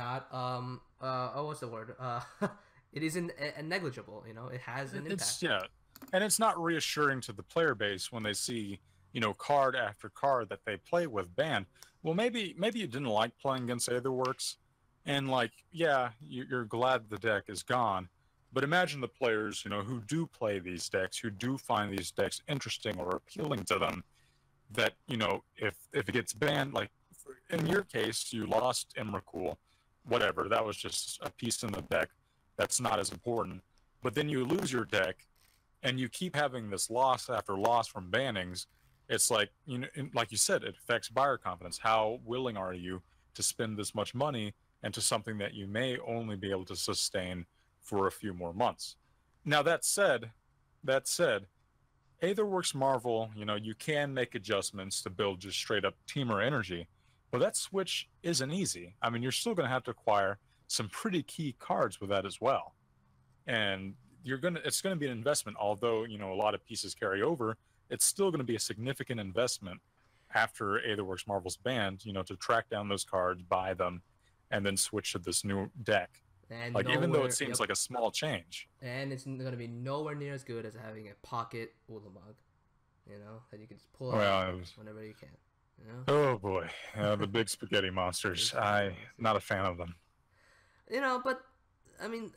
the word? It isn't negligible. It has an impact. And it's not reassuring to the player base when they see card after card that they play with banned. Well, maybe you didn't like playing against Aetherworks, and you're glad the deck is gone, But imagine the players, who do play these decks, who do find these decks interesting or appealing to them, that, if it gets banned, like in your case, you lost Emrakul, whatever, that was just a piece in the deck. That's not as important. But then you lose your deck and you keep having this loss after loss from bannings. It's like, like you said, it affects buyer confidence. How willing are you to spend this much money into something that you may only be able to sustain for a few more months? Now, that said, Aetherworks Marvel, you can make adjustments to build just straight up Teamer energy, but that switch isn't easy. I mean, you're still going to have to acquire some pretty key cards with that as well. And it's going to be an investment, although, a lot of pieces carry over. It's still going to be a significant investment after Aetherworks Marvel's banned, to track down those cards, buy them, and then switch to this new deck. And like, even though it seems like a small change. And it's going to be nowhere near as good as having a pocket Ulamog, that you can just pull out whenever you can. Oh boy, the big spaghetti monsters. I'm not a fan of them. But I mean,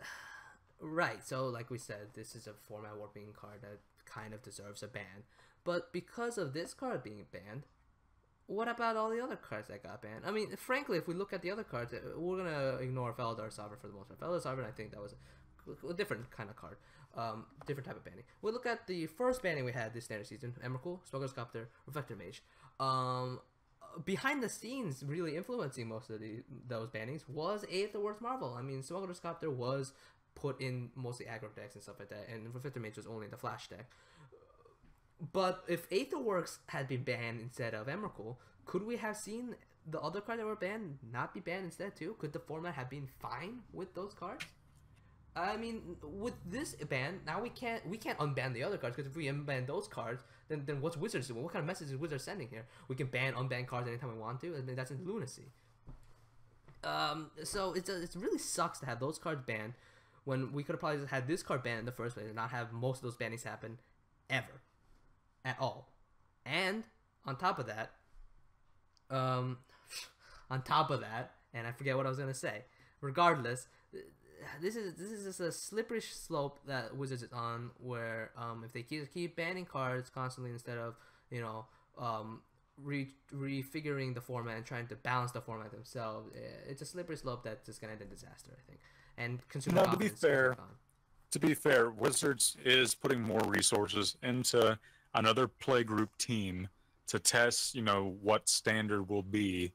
right. So like we said, this is a format warping card that kind of deserves a ban. But because of this card being banned, what about all the other cards that got banned? I mean, frankly, if we look at the other cards, we're gonna ignore Felidar Sovereign for the most part. Felidar Sovereign, I think that was a different kind of card, different type of banning. We look at the first banning we had this standard season: Emrakul, Smuggler's Copter, Reflector Mage. Behind the scenes, really influencing most of those bannings was Aetherworks Marvel. I mean, Smuggler's Copter was put in mostly aggro decks and stuff like that, and Reflector Mage was only in the Flash deck. But if Aetherworks had been banned instead of Emrakul, could we have seen the other cards that were banned not be banned instead too? Could the format have been fine with those cards? I mean, with this ban, now we can't unban the other cards, because if we unban those cards, then what's Wizards doing? What kind of message is Wizards sending here? We can unban cards anytime we want to, and that's in lunacy. So it really sucks to have those cards banned when we could have probably just had this card banned in the first place and not have most of those bannings happen ever. At all. And on top of that, and I forget what I was gonna say. Regardless, this is just a slippery slope that Wizards is on, where if they keep banning cards constantly instead of refiguring the format and trying to balance the format themselves, it's a slippery slope that's just gonna end in disaster, I think. And consumer confidence. To be fair, Wizards is putting more resources into another playgroup team to test, what standard will be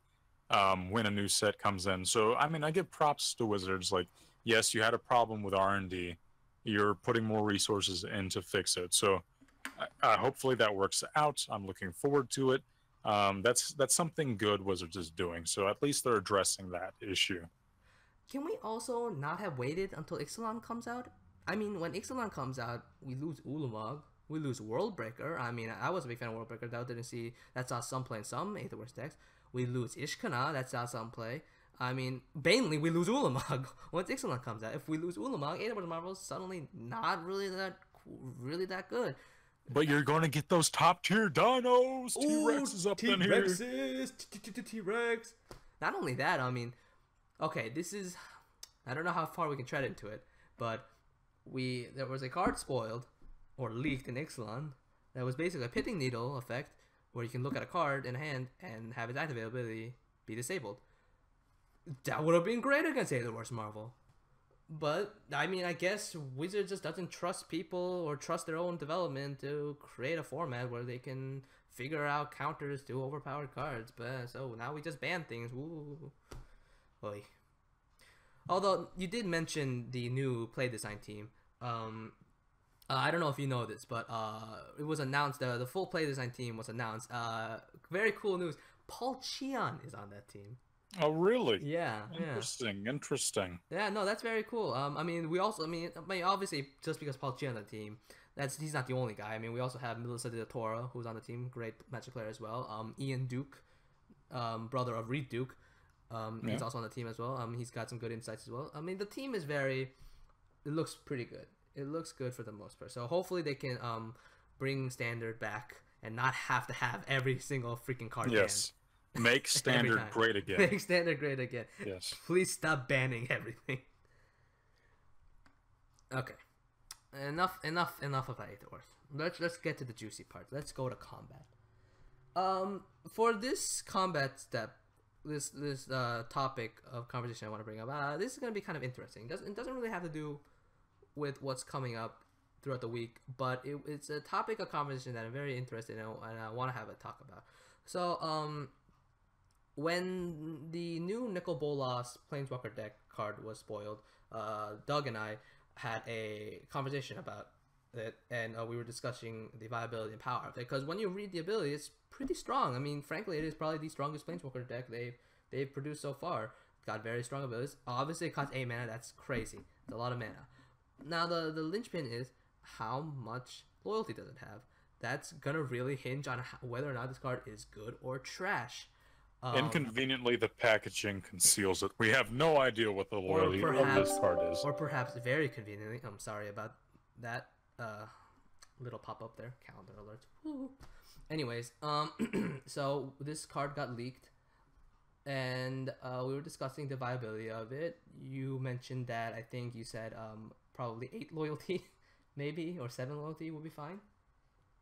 when a new set comes in. So, I mean, I give props to Wizards. Like, yes, you had a problem with R&D. You're putting more resources in to fix it. So, hopefully that works out. I'm looking forward to it. That's something good Wizards is doing. So, at least they're addressing that issue. Can we also not have waited until Ixalan comes out? I mean, when Ixalan comes out, we lose Ulamog. We lose Worldbreaker. I mean, I was a big fan of Worldbreaker. That saw some play in some Aetherworks decks. We lose Ishkana. That saw some play. I mean, mainly we lose Ulamog once Ixalan comes out. If we lose Ulamog, Aetherworks Marvel is suddenly not really that good. But you're going to get those top tier dinos. T-Rex is up in here. T-Rex. Not only that, I mean, okay, I don't know how far we can tread into it, but there was a card spoiled or leaked in Ixalan that was basically a pitting needle effect, where you can look at a card in a hand and have its activability be disabled. That would have been great against Aetherworks Marvel. But, I mean, I guess Wizards just doesn't trust people or trust their own development to create a format where they can figure out counters to overpowered cards. But so now we just ban things. Woo. Oy. Although, you did mention the new play design team. I don't know if you know this, but it was announced, the full play design team was announced. Very cool news. Paul Cheon is on that team. Oh, really? Yeah. Interesting. Yeah, no, that's very cool. I mean, obviously, just because Paul Cheon on the team, he's not the only guy. I mean, we also have Melissa de la Torre, who's on the team, great Magic player as well. Ian Duke, brother of Reed Duke, he's also on the team as well. He's got some good insights as well. I mean, the team is it looks pretty good. It looks good for the most part. So hopefully they can bring Standard back and not have to have every single freaking card Yes. Banned. Make Standard great again. Make Standard great again. Yes. Please stop banning everything. Okay. Enough of Aetherworth. Let's get to the juicy part. Let's go to combat. For this combat step, this topic of conversation I want to bring up, this is gonna be kind of interesting. It doesn't really have to do with what's coming up throughout the week, but it's a topic of conversation that I'm very interested in and I want to have a talk about. So, when the new Nicol Bolas Planeswalker deck card was spoiled, Doug and I had a conversation about it, and we were discussing the viability and power of it. Because when you read the ability, it's pretty strong. I mean, frankly, it is probably the strongest Planeswalker deck they've produced so far. It's got very strong abilities. Obviously, it costs 8 mana. That's crazy. It's a lot of mana. Now, the linchpin is how much loyalty does it have? That's gonna really hinge on whether or not this card is good or trash. Inconveniently, the packaging conceals it. We have no idea what the loyalty of this card is. Or perhaps very conveniently, I'm sorry about that little pop-up there. Calendar alerts. Woo. Anyways, so this card got leaked, and we were discussing the viability of it. You mentioned that, I think you said probably 8 loyalty, maybe, or 7 loyalty would be fine.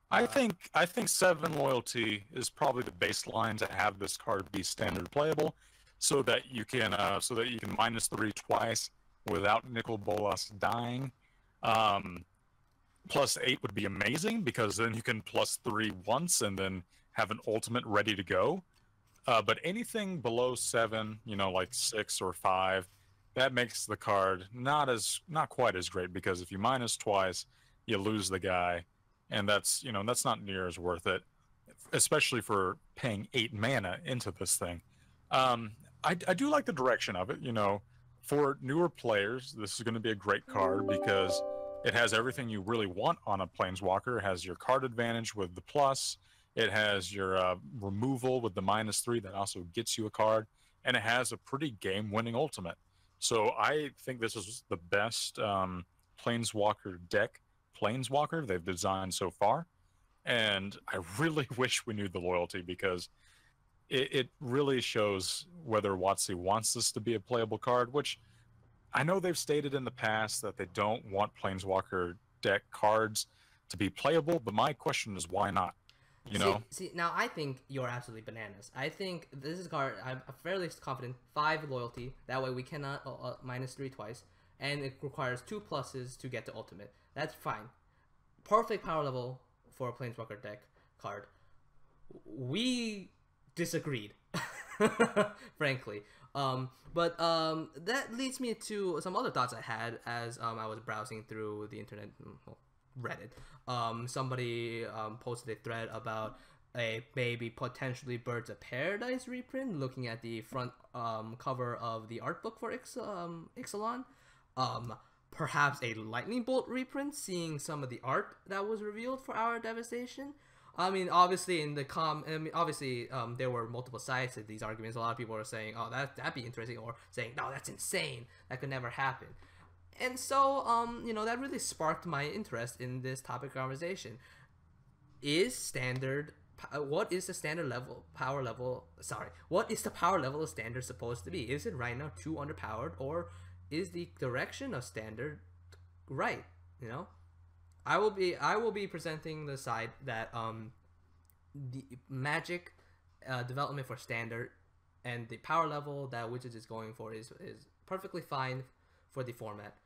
I think 7 loyalty is probably the baseline to have this card be standard playable, so that you can -3 twice without Nicol Bolas dying. +8 would be amazing, because then you can +3 once and then have an ultimate ready to go. But anything below 7, like 6 or 5, that makes the card not quite as great, because if you minus twice, you lose the guy. And that's not near as worth it, especially for paying 8 mana into this thing. I do like the direction of it. For newer players, this is going to be a great card because it has everything you really want on a Planeswalker. It has your card advantage with the plus. It has your removal with the -3 that also gets you a card. And it has a pretty game-winning ultimate. So I think this is the best Planeswalker deck Planeswalker they've designed so far, and I really wish we knew the loyalty, because it really shows whether WotC wants this to be a playable card, which I know they've stated in the past that they don't want Planeswalker deck cards to be playable, but my question is, why not? See, now I think you're absolutely bananas. I think this is a card, I'm fairly confident, 5 loyalty, that way we cannot -3 twice, and it requires 2 pluses to get to ultimate. That's fine. Perfect power level for a Planeswalker deck card. We disagreed, frankly. But that leads me to some other thoughts I had as I was browsing through the internet, Reddit. Somebody posted a thread about a maybe potentially Birds of Paradise reprint, looking at the front cover of the art book for Ixalan. Perhaps a Lightning Bolt reprint, seeing some of the art that was revealed for Our Devastation. I mean, obviously there were multiple sides to these arguments. A lot of people are saying, "Oh, that'd be interesting," or saying, "No, that's insane. That could never happen." And so, that really sparked my interest in this topic conversation. What is the standard level power level? Sorry, what is the power level of standard supposed to be? Is it right now too underpowered, or is the direction of standard right? I will be presenting the side that the Magic development for standard and the power level that Wizards is going for is perfectly fine for the format,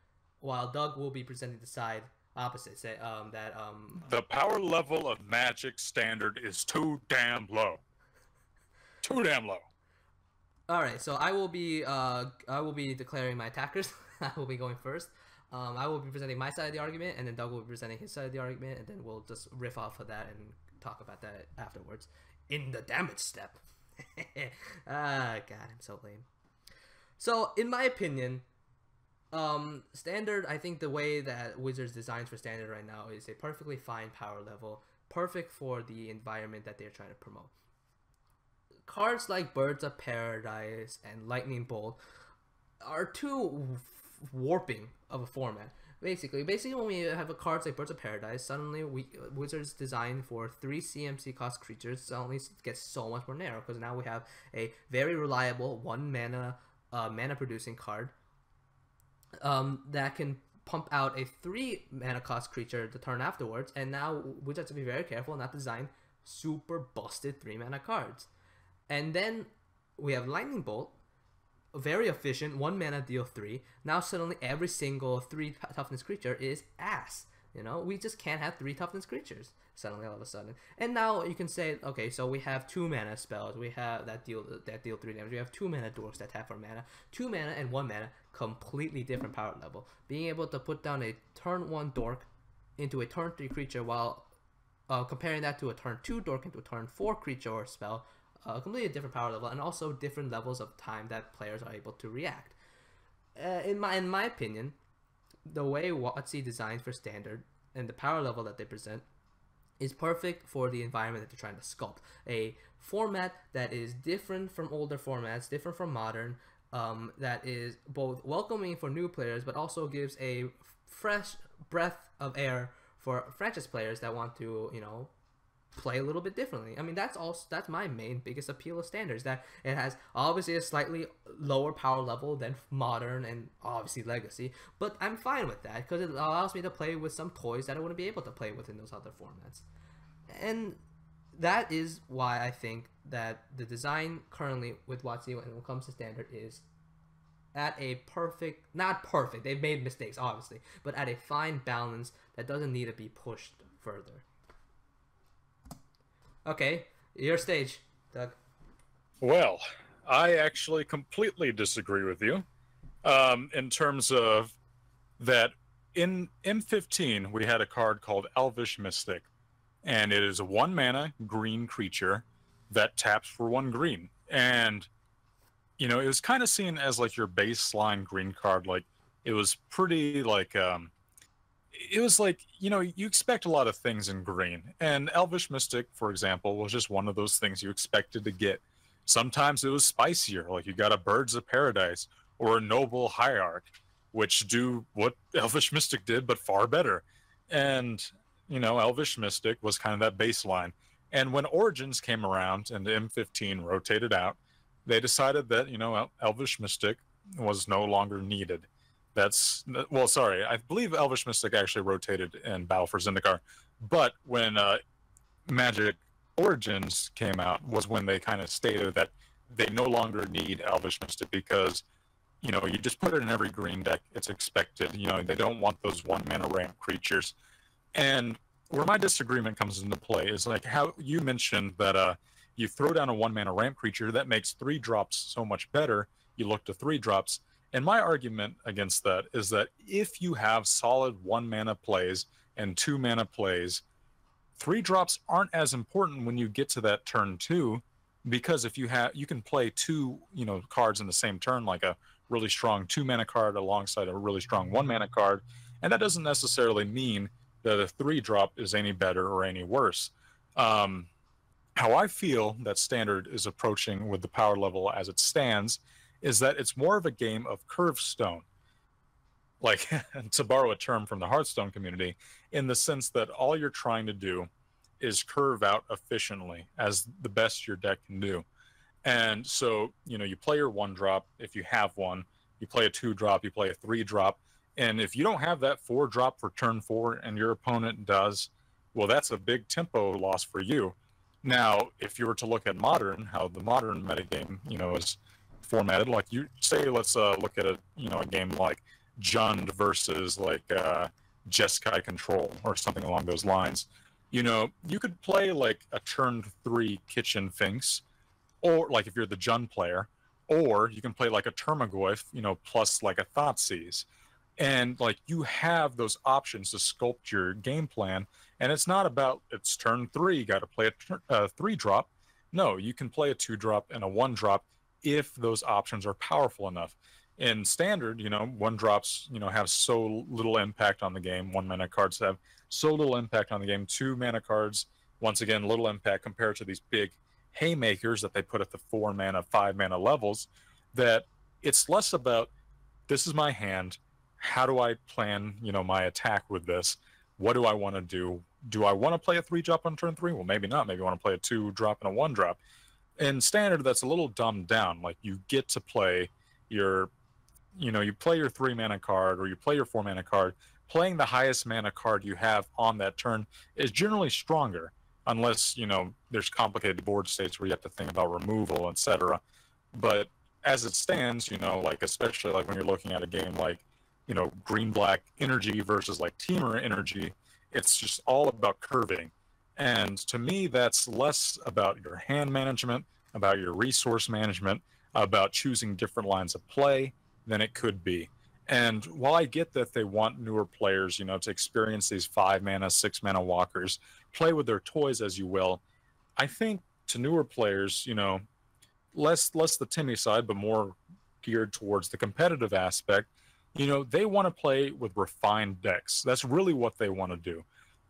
while Doug will be presenting the side opposite, the power level of Magic standard is too damn low. Too damn low. All right, so I will be declaring my attackers. I will be going first. I will be presenting my side of the argument, and then Doug will be presenting his side of the argument, and then we'll just riff off of that and talk about that afterwards in the damage step. God, I'm so lame. So, in my opinion, standard, I think the way that Wizards designs for standard right now is a perfectly fine power level, perfect for the environment that they're trying to promote. Cards like Birds of Paradise and Lightning Bolt are too warping of a format. Basically when we have cards like Birds of Paradise, suddenly Wizards design for 3 CMC cost creatures suddenly gets so much more narrow, because now we have a very reliable 1 mana producing card that can pump out a 3 mana cost creature the turn afterwards, and now we just have to be very careful not to design super busted 3 mana cards. And then we have Lightning Bolt, very efficient, 1 mana deal 3. Now suddenly every single 3 toughness creature is ass. You know, we just can't have 3 toughness creatures suddenly all of a sudden. And now you can say, okay, so we have 2 mana spells. We have that deal 3 damage. We have 2 mana dorks that tap for mana. 2 mana and 1 mana, completely different power level. Being able to put down a turn 1 dork into a turn 3 creature while comparing that to a turn 2 dork into a turn 4 creature or spell, completely different power level, and also different levels of time that players are able to react. In my opinion, the way WotC designs for Standard and the power level that they present is perfect for the environment that they're trying to sculpt. A format that is different from older formats, different from Modern, that is both welcoming for new players, but also gives a fresh breath of air for franchise players that want to, you know, play a little bit differently. I mean, that's my main biggest appeal of Standards, that it has obviously a slightly lower power level than Modern and obviously Legacy, but I'm fine with that because it allows me to play with some toys that I wouldn't be able to play with in those other formats. And that is why I think that the design currently with WotC when it comes to Standard is at a perfect, not perfect, they've made mistakes obviously, but at a fine balance that doesn't need to be pushed further. Okay, your stage, Doug. Well, I actually completely disagree with you in terms of that. In M15, we had a card called Elvish Mystic, and it is a 1 mana green creature that taps for 1 green. And, you know, it was kind of seen as like your baseline green card. Like, it was pretty like, it was like, you know, you expect a lot of things in green. And Elvish Mystic, for example, was just one of those things you expected to get. Sometimes it was spicier, like you got a Birds of Paradise or a Noble Hierarch, which do what Elvish Mystic did, but far better. And, you know, Elvish Mystic was kind of that baseline. And when Origins came around and the M15 rotated out, they decided that, you know, Elvish Mystic was no longer needed. That's, well, sorry, I believe Elvish Mystic actually rotated in Battle for Zendikar, but when Magic Origins came out was when they kind of stated that they no longer need Elvish Mystic because, you know, you just put it in every green deck, it's expected. You know, they don't want those 1 mana ramp creatures. And where my disagreement comes into play is like how you mentioned that you throw down a 1 mana ramp creature that makes 3 drops so much better. You look to 3 drops. And my argument against that is that if you have solid 1 mana plays and 2 mana plays, 3 drops aren't as important when you get to that turn 2, because if you can play 2, you know, cards in the same turn, like a really strong 2 mana card alongside a really strong 1 mana card, and that doesn't necessarily mean that a 3 drop is any better or any worse. How I feel that Standard is approaching with the power level as it stands is that it's more of a game of curve stone, like to borrow a term from the Hearthstone community, in the sense that all you're trying to do is curve out efficiently as the best your deck can do. And so, you know, you play your 1 drop if you have one, you play a 2 drop, you play a 3 drop, and if you don't have that 4 drop for turn 4 and your opponent does, well, that's a big tempo loss for you. Now, if you were to look at Modern, how the Modern metagame, you know, is formatted, like you say, let's look at a, you know, a game like Jund versus like Jeskai Control or something along those lines. You know, you could play like a turn 3 Kitchen Finks, or like if you're the Jund player, or you can play like a Termagoyf, you know, plus like a Thoughtseize. And like you have those options to sculpt your game plan. And it's not about it's turn 3, you got to play a 3 drop. No, you can play a 2 drop and a 1 drop if those options are powerful enough. In Standard, you know, 1 drops, you know, have so little impact on the game. 1 mana cards have so little impact on the game. 2 mana cards, once again, little impact compared to these big haymakers that they put at the 4 mana, 5 mana levels, that it's less about, this is my hand, how do I plan, you know, my attack with this? What do I want to do? Do I want to play a 3 drop on turn 3? Well, maybe not. Maybe I want to play a 2 drop and a 1 drop. In Standard, that's a little dumbed down. Like, you get to play your you play your 3 mana card or you play your 4 mana card. Playing the highest mana card you have on that turn is generally stronger, unless there's complicated board states where you have to think about removal, etc. But as it stands, like especially like when you're looking at a game like green black energy versus like teamer energy, it's just all about curving. And to me, that's less about your hand management, about your resource management, about choosing different lines of play than it could be. And while I get that they want newer players, to experience these 5 mana, 6 mana walkers, play with their toys as you will, I think to newer players, less the Timmy side, but more geared towards the competitive aspect, they want to play with refined decks. That's really what they want to do.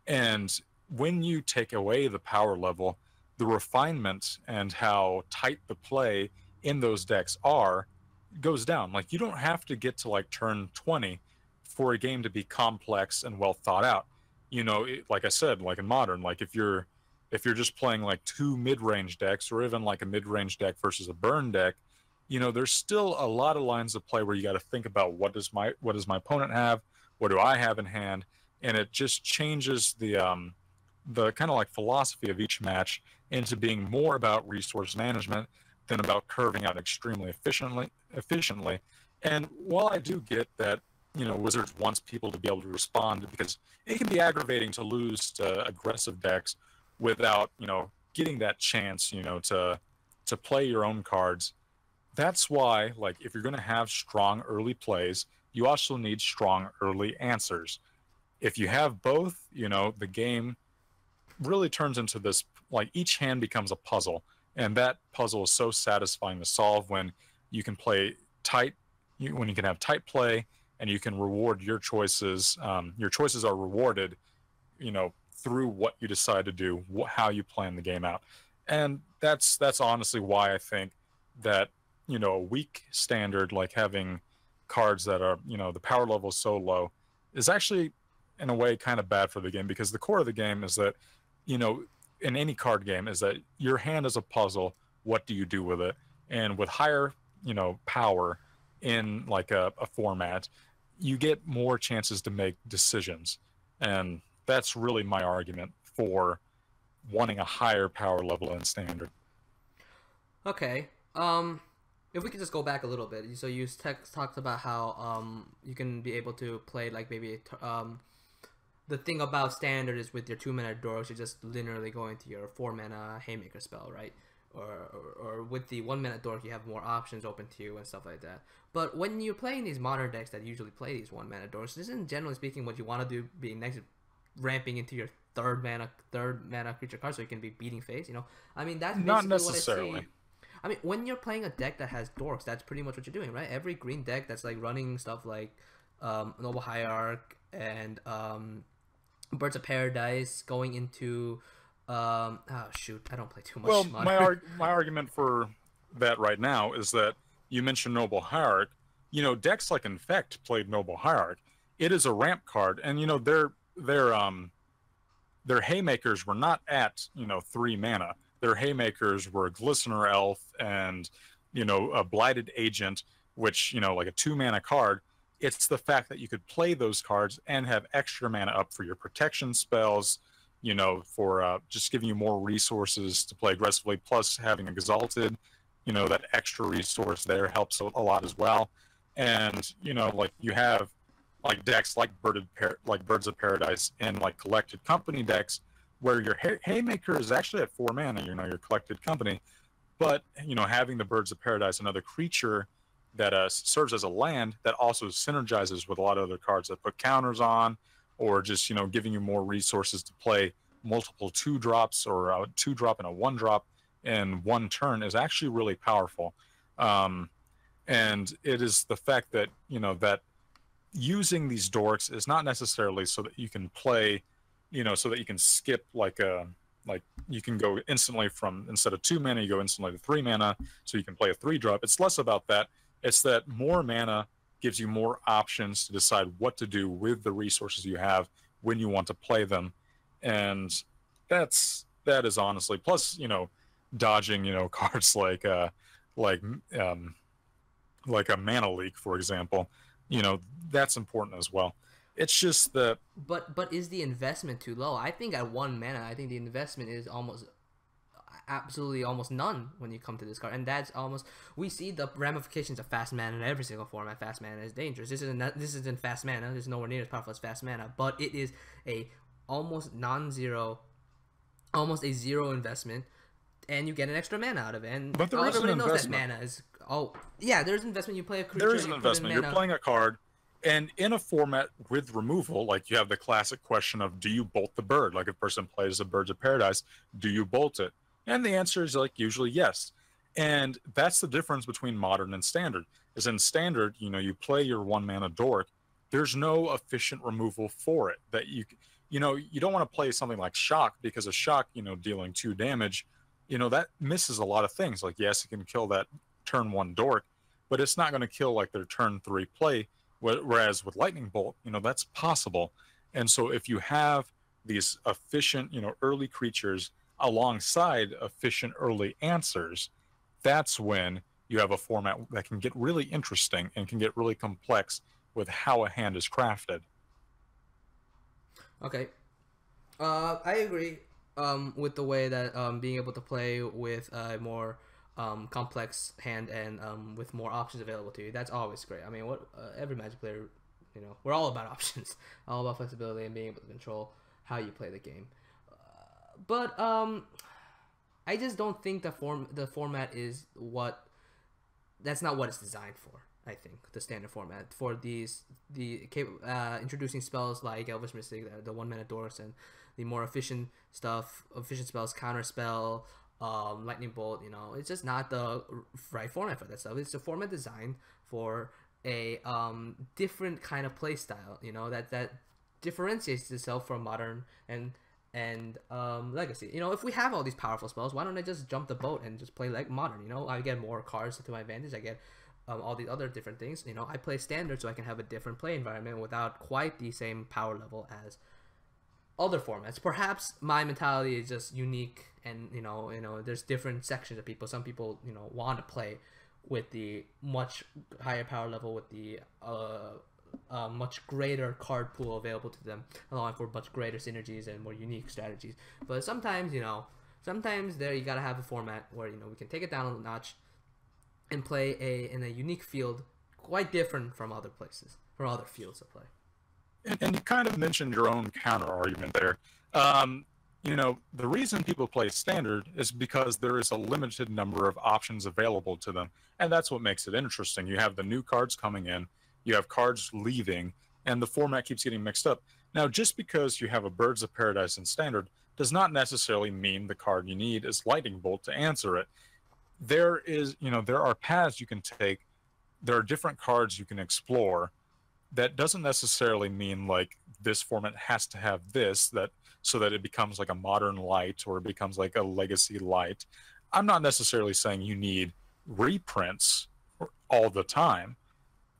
And when you take away the power level, the refinement and how tight the play in those decks are goes down. Like, you don't have to get to like turn 20 for a game to be complex and well thought out. Like I said, like in modern, like if you're just playing like 2 mid-range decks, or even like a mid-range deck versus a burn deck, there's still a lot of lines of play where you got to think about what does my opponent have, what do I have in hand, and it just changes the kind of like philosophy of each match into being more about resource management than about curving out extremely efficiently. And while I do get that, Wizards wants people to be able to respond, because it can be aggravating to lose to aggressive decks without, getting that chance, to play your own cards. That's why, like, if you're going to have strong early plays, you also need strong early answers. If you have both, the game really turns into this, like, each hand becomes a puzzle. And that puzzle is so satisfying to solve when you can play tight, when you can have tight play, and you can reward your choices. Your choices are rewarded, through what you decide to do, how you plan the game out. And that's honestly why I think that, a weak standard, like having cards that are, the power level is so low, is actually, in a way, kind of bad for the game, because the core of the game is that, in any card game, is that your hand is a puzzle. What do you do with it? And with higher, power in like a format, you get more chances to make decisions. And that's really my argument for wanting a higher power level in standard. Okay. If we could just go back a little bit. So you talked about how you can be able to play like maybe the thing about standard is with your 2 mana dorks, you're just linearly going to your 4 mana haymaker spell, right? Or with the 1 mana dork, you have more options open to you and stuff like that. But when you're playing these modern decks that usually play these 1 mana dorks, isn't generally speaking what you want to do being next ramping into your third mana creature card so you can be beating face? I mean, that's basically not necessarily. What I see. I mean, when you're playing a deck that has dorks, that's pretty much what you're doing, right? Every green deck that's like running stuff like Noble Hierarch and Birds of Paradise going into oh shoot, I don't play too much. Well, my argument for that right now is that you mentioned Noble Hierarch. Decks like Infect played Noble Hierarch. It is a ramp card, and their haymakers were not at 3 mana. Their haymakers were Glistener Elf and a Blighted Agent, which like a 2 mana card. It's the fact that you could play those cards and have extra mana up for your protection spells, for just giving you more resources to play aggressively, plus having Exalted, that extra resource there helps a lot as well. And, like you have like decks like Birds of Paradise and like Collected Company decks where your Haymaker is actually at 4 mana, your Collected Company. But, having the Birds of Paradise, another creature that serves as a land that also synergizes with a lot of other cards that put counters on, or just giving you more resources to play multiple 2-drops or a 2-drop and a 1-drop in one turn, is actually really powerful. And it is the fact that that using these dorks is not necessarily so that you can play, so that you can skip like you can go instantly from, instead of 2 mana, you go instantly to 3 mana, so you can play a 3-drop. It's less about that. It's that more mana gives you more options to decide what to do with the resources you have when you want to play them. And that is honestly, plus, dodging, cards like like a mana leak, for example, you know, that's important as well. It's just that But is the investment too low? I think at 1 mana, I think the investment is almost absolutely almost none when you come to this card, and that's almost we see the ramifications of fast mana in every single format. Fast mana is dangerous. This isn't fast mana. This is nowhere near as powerful as fast mana, but it is a almost non-zero, almost a zero investment, and you get an extra mana out of it. And but there is an everybody knows that investment. mana is yeah. There's investment. You play a creature. There is an You put in investment. mana. You're playing a card, and in a format with removal, like you have the classic question of, do you bolt the bird? Like if a person plays a Birds of Paradise, do you bolt it? And the answer is like usually yes. And that's the difference between modern and standard. Is in standard, you know, you play your 1 mana dork. There's no efficient removal for it. That you know, you don't want to play something like shock, because a shock, you know, dealing 2 damage, you know, that misses a lot of things. Like yes, it can kill that turn 1 dork, but it's not going to kill like their turn 3 play. Whereas with lightning bolt, you know, that's possible. And so if you have these efficient, you know, early creatures alongside efficient early answers, that's when you have a format that can get really interesting and can get really complex with how a hand is crafted. Okay, I agree with the way that being able to play with a more complex hand and with more options available to you. That's always great. I mean, what every Magic player, you know, we're all about options, all about flexibility and being able to control how you play the game. But I just don't think the format is what that's not what it's designed for. I think the standard format for introducing spells like Elvish Mystic, the 1 mana dorks, and the more efficient spells, counter spell, lightning bolt. You know, it's just not the right format for that stuff. It's a format designed for a different kind of play style. You know, that differentiates itself from modern and legacy. You know, if we have all these powerful spells, why don't I just jump the boat and just play like modern? You know, I get more cards to my advantage. I get all these other different things. You know, I play standard so I can have a different play environment without quite the same power level as other formats. Perhaps my mentality is just unique, and there's different sections of people. Some people, want to play with the much higher power level, with the much greater card pool available to them, allowing for much greater synergies and more unique strategies. But sometimes, sometimes there you gotta have a format where we can take it down a notch and play in a unique field, quite different from other places, from other fields of play. And you kind of mentioned your own counter argument there. The reason people play standard is because there is a limited number of options available to them, and that's what makes it interesting. You have the new cards coming in, you have cards leaving, and the format keeps getting mixed up. Now, just because you have a Birds of Paradise in standard does not necessarily mean the card you need is Lightning Bolt to answer it. There are paths you can take. There are different cards you can explore. That doesn't necessarily mean like this format has to have this, so that it becomes like a modern light or it becomes like a legacy light. I'm not necessarily saying you need reprints all the time,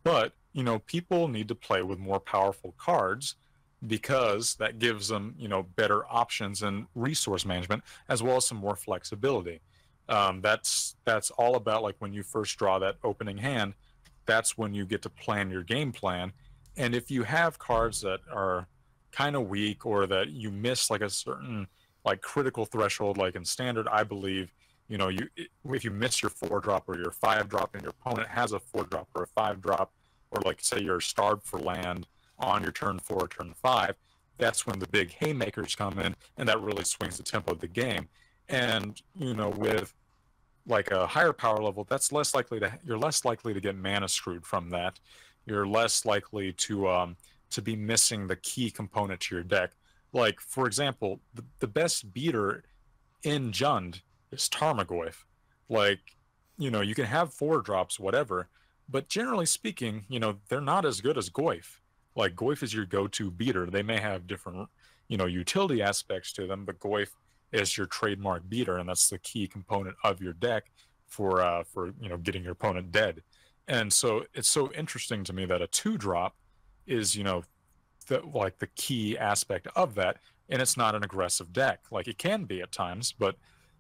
but people need to play with more powerful cards because that gives them better options and resource management, as well as some more flexibility. That's all about, like, when you first draw that opening hand, that's when you get to plan your game plan. And if you have cards that are kind of weak, or that you miss like a certain like critical threshold, like in standard, I believe, if you miss your 4-drop or your 5-drop and your opponent has a 4-drop or a 5-drop, or like say you're starved for land on your turn 4, turn 5, that's when the big haymakers come in, and that really swings the tempo of the game. And with like a higher power level, you're less likely to get mana screwed from that. You're less likely to be missing the key component to your deck. Like, for example, the best beater in Jund is Tarmogoyf. Like, you can have 4-drops, whatever, but generally speaking, they're not as good as Goyf. Like, Goyf is your go-to beater. They may have different, utility aspects to them, but Goyf is your trademark beater, and that's the key component of your deck for getting your opponent dead. And so it's so interesting to me that a 2-drop is the key aspect of that, and it's not an aggressive deck. Like, it can be at times, but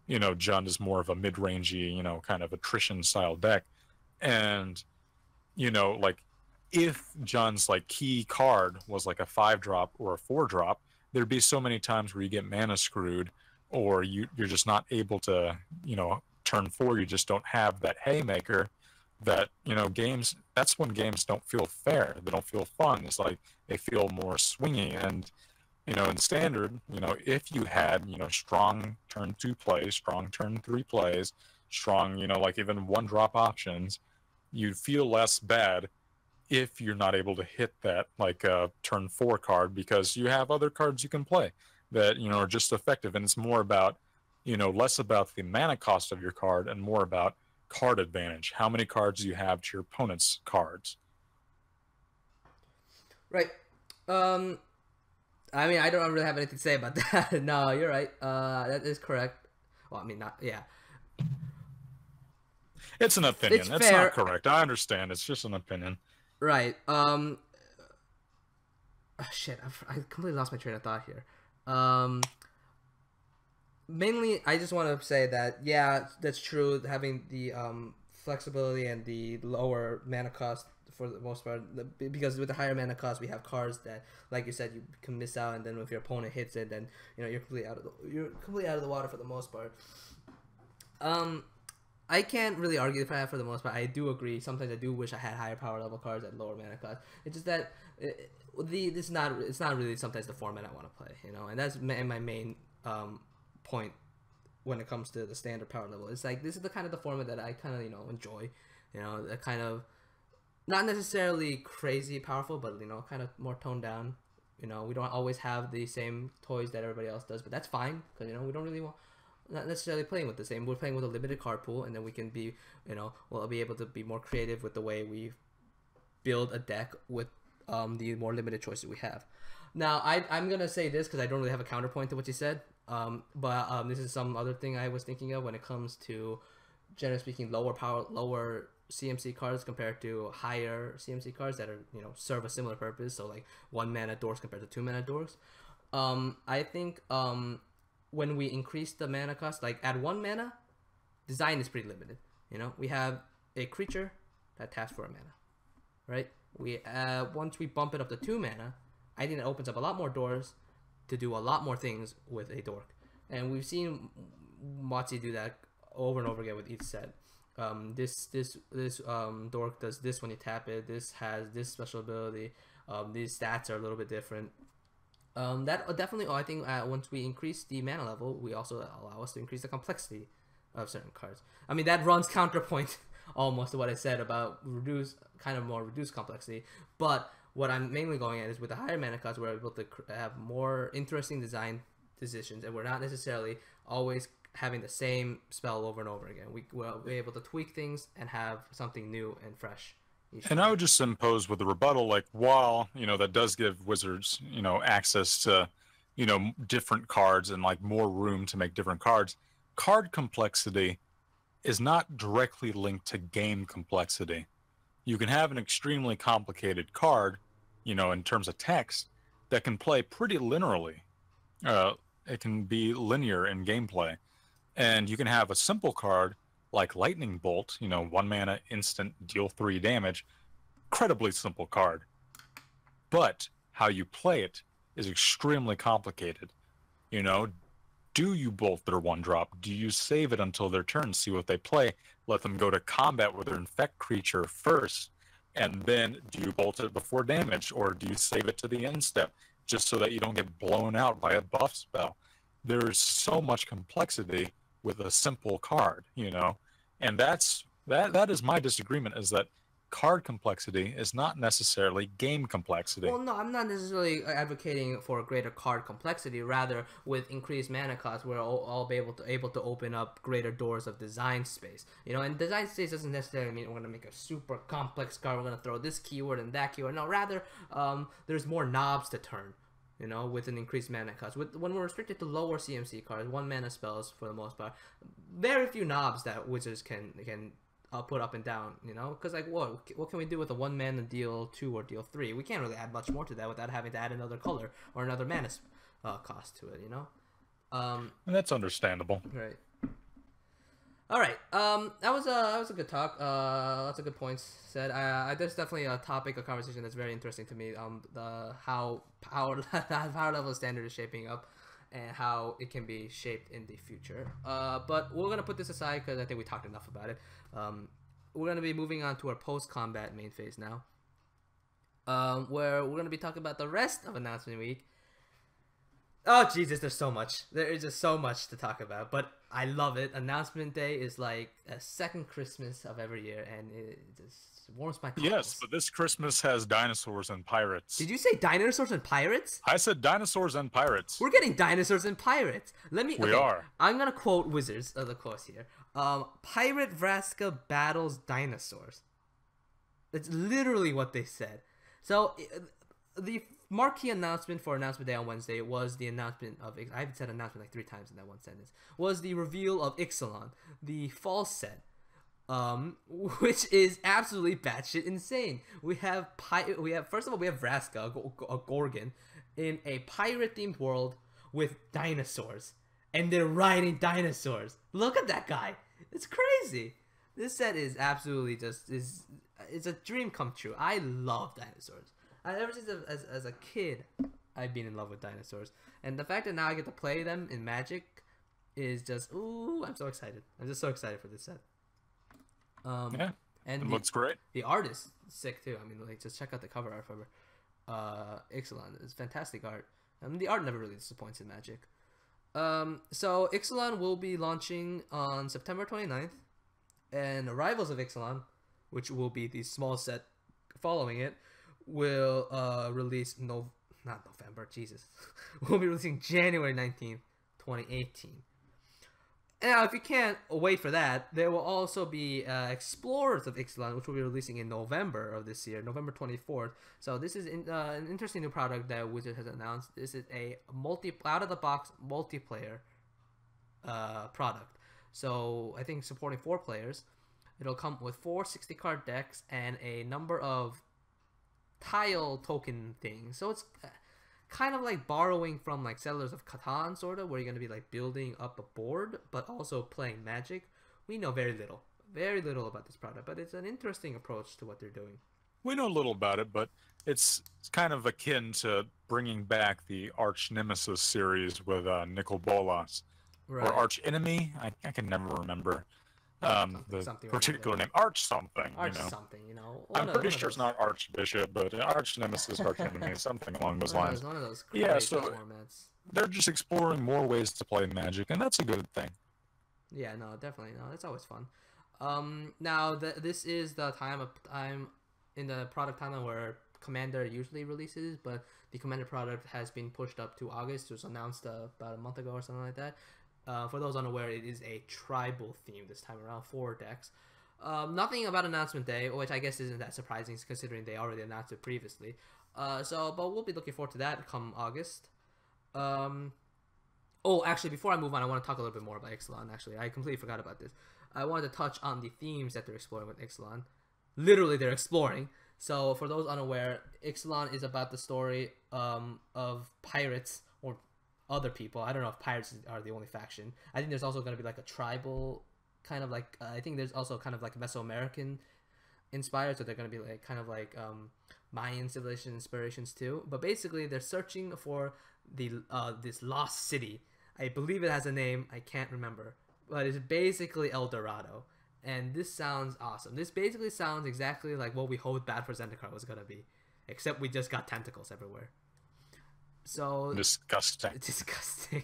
Jund is more of a mid-rangey, kind of attrition style deck. And like if John's like key card was like a 5-drop or a 4-drop, there'd be so many times where you get mana screwed, or you're just not able to, turn 4, you just don't have that haymaker. That games. That's when games don't feel fair. They don't feel fun. It's like they feel more swingy. And in standard, if you had strong turn 2 plays, strong turn 3 plays, strong like even 1-drop options, you'd feel less bad if you're not able to hit that like turn 4 card, because you have other cards you can play that are just effective. And it's more about less about the mana cost of your card and more about card advantage. How many cards you have to your opponent's cards. Right. I mean, I don't really have anything to say about that. No, you're right. That is correct. Well, I mean, not yeah. It's an opinion. It's fair. Not correct. I understand. It's just an opinion. Right. Shit. I completely lost my train of thought here. Mainly, I just want to say that yeah, that's true. Having the flexibility and the lower mana cost for the most part, because with the higher mana cost, we have cards that, like you said, you can miss out, and then if your opponent hits it, then you're completely out of the water for the most part. I can't really argue for the most part. I do agree. Sometimes I do wish I had higher power level cards at lower mana cost. It's just that it's not really sometimes the format I want to play, and that's my main point when it comes to the standard power level. It's like this is the kind of the format that I kind of enjoy, that kind of not necessarily crazy powerful, but kind of more toned down. We don't always have the same toys that everybody else does, but that's fine because we don't really want not necessarily playing with the same. We're playing with a limited card pool, and then we can be we'll be able to be more creative with the way we build a deck with the more limited choices we have. Now I'm gonna say this because I don't really have a counterpoint to what you said. But this is some other thing I was thinking of when it comes to, generally speaking, lower CMC cards compared to higher CMC cards that are serve a similar purpose. So like 1 mana dorks compared to 2 mana dorks. I think when we increase the mana cost, like at 1 mana, design is pretty limited. We have a creature that taps for a mana, right? We once we bump it up to 2 mana, I think that opens up a lot more doors to do a lot more things with a dork, and we've seen Matzi do that over and over again with each set. This dork does this when you tap it. This has this special ability. These stats are a little bit different. That definitely, I think, once we increase the mana level, we also allow us to increase the complexity of certain cards. I mean, that runs counterpoint almost to what I said about more reduced complexity, but what I'm mainly going at is with the higher mana cost, we're able to have more interesting design decisions, and we're not necessarily always having the same spell over and over again. We're able to tweak things and have something new and fresh. And I would just impose with a rebuttal, like, while, that does give Wizards, access to, different cards and like more room to make different cards, card complexity is not directly linked to game complexity. You can have an extremely complicated card, in terms of text, that can play pretty linearly. It can be linear in gameplay. And you can have a simple card like Lightning Bolt, 1 mana instant, deal 3 damage. Incredibly simple card. But how you play it is extremely complicated. Do you bolt their 1-drop? Do you save it until their turn, see what they play, let them go to combat with their infect creature first, and then do you bolt it before damage, or do you save it to the end step just so that you don't get blown out by a buff spell? There's so much complexity with a simple card, and that is my disagreement, is that card complexity is not necessarily game complexity. Well, no, I'm not necessarily advocating for greater card complexity. Rather, with increased mana cost, we're all be able to open up greater doors of design space. And design space doesn't necessarily mean we're going to make a super complex card. We're going to throw this keyword and that keyword. No, rather, there's more knobs to turn. With an increased mana cost. When we're restricted to lower CMC cards, 1 mana spells for the most part, very few knobs that Wizards can put up and down, because like what can we do with a 1 mana deal 2 or deal 3? We can't really add much more to that without having to add another color or another mana cost to it, And that's understandable. Right. All right. That was a good talk. Lots of good points said. There's definitely a topic, a conversation that's very interesting to me. The how power power level standard is shaping up, and how it can be shaped in the future. But we're gonna put this aside because I think we talked enough about it. We're gonna be moving on to our post-combat main phase now, where we're gonna be talking about the rest of announcement week. Oh Jesus, there's so much. There is just so much to talk about, but I love it. Announcement day is like a second Christmas of every year, and it just warms my cockles. Yes, but this Christmas has dinosaurs and pirates. Did you say dinosaurs and pirates? I said dinosaurs and pirates. We're getting dinosaurs and pirates. We are. I'm gonna quote Wizards of the quotes here. Pirate Vraska battles dinosaurs. That's literally what they said. So the marquee announcement for announcement day on Wednesday was the announcement of, I've said announcement like 3 times in that one sentence, was the reveal of Ixalan, the fall set, which is absolutely batshit insane. We have first of all, we have Vraska, a Gorgon, in a pirate themed world with dinosaurs, and they're riding dinosaurs. Look at that guy. It's crazy. This set is absolutely it's a dream come true. I love dinosaurs. Ever since as a kid, I've been in love with dinosaurs, and the fact that now I get to play them in Magic is just I'm so excited. I'm just so excited for this set. Yeah, and it looks great. The art is sick too. I mean, like, just check out the cover art for Ixalan. It's fantastic art. I mean, the art never really disappoints in Magic. So Ixalan will be launching on September 29th, and Arrivals of Ixalan, which will be the small set following it, will release not November, Jesus. We'll be releasing January 19th, 2018. Now, if you can't wait for that, there will also be Explorers of Ixalan, which will be releasing in November of this year, November 24th. So this is an interesting new product that Wizard has announced. This is a out-of-the-box multiplayer product. So I think supporting 4 players. It'll come with 4 60-card decks and a number of tile token things. So it's kind of like borrowing from like Settlers of Catan, sort of, where you're going to be like building up a board but also playing Magic. We know very little about this product, but it's an interesting approach to what they're doing. We know a little about it, but it's kind of akin to bringing back the Arch Nemesis series with Nicol Bolas. Right. Or Arch Enemy. I can never remember the particular name. Arch something. Arch something, you know. I'm pretty sure it's not Archbishop, but Arch Nemesis, Arch Enemy, something along those lines. One of those so formats. They're just exploring more ways to play Magic, and that's a good thing. Yeah, no, definitely. No, it's always fun. Now, this is the time in the product timeline where Commander usually releases, but the Commander product has been pushed up to August. It was announced about a month ago or something like that. For those unaware, it is a tribal theme this time around, 4 decks. Nothing about Announcement Day, which I guess isn't that surprising considering they already announced it previously. But we'll be looking forward to that come August. Actually, before I move on, I want to talk a little bit more about Ixalan. Actually, I completely forgot about this. I wanted to touch on the themes that they're exploring with Ixalan. Literally, they're exploring. So, for those unaware, Ixalan is about the story of pirates or other people. I don't know if pirates are the only faction. I think there's also going to be like a tribal kind of like I think there's also kind of like Mesoamerican inspired, so they're going to be like kind of like Mayan civilization inspirations too. But basically they're searching for the this lost city. I believe it has a name, I can't remember, but it's basically El Dorado, and this sounds awesome. This basically sounds exactly like what we hoped Bad for Zendikar was going to be, except we just got tentacles everywhere. So disgusting.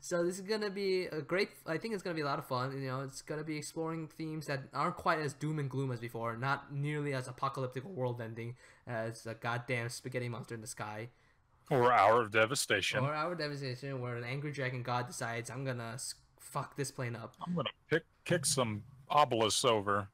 So this is gonna be a great. I think it's gonna be a lot of fun. You know, it's gonna be exploring themes that aren't quite as doom and gloom as before, not nearly as apocalyptic or world-ending as a goddamn spaghetti monster in the sky, or Hour of Devastation, where an angry dragon god decides, I'm gonna fuck this plane up. I'm gonna kick some obelisks over.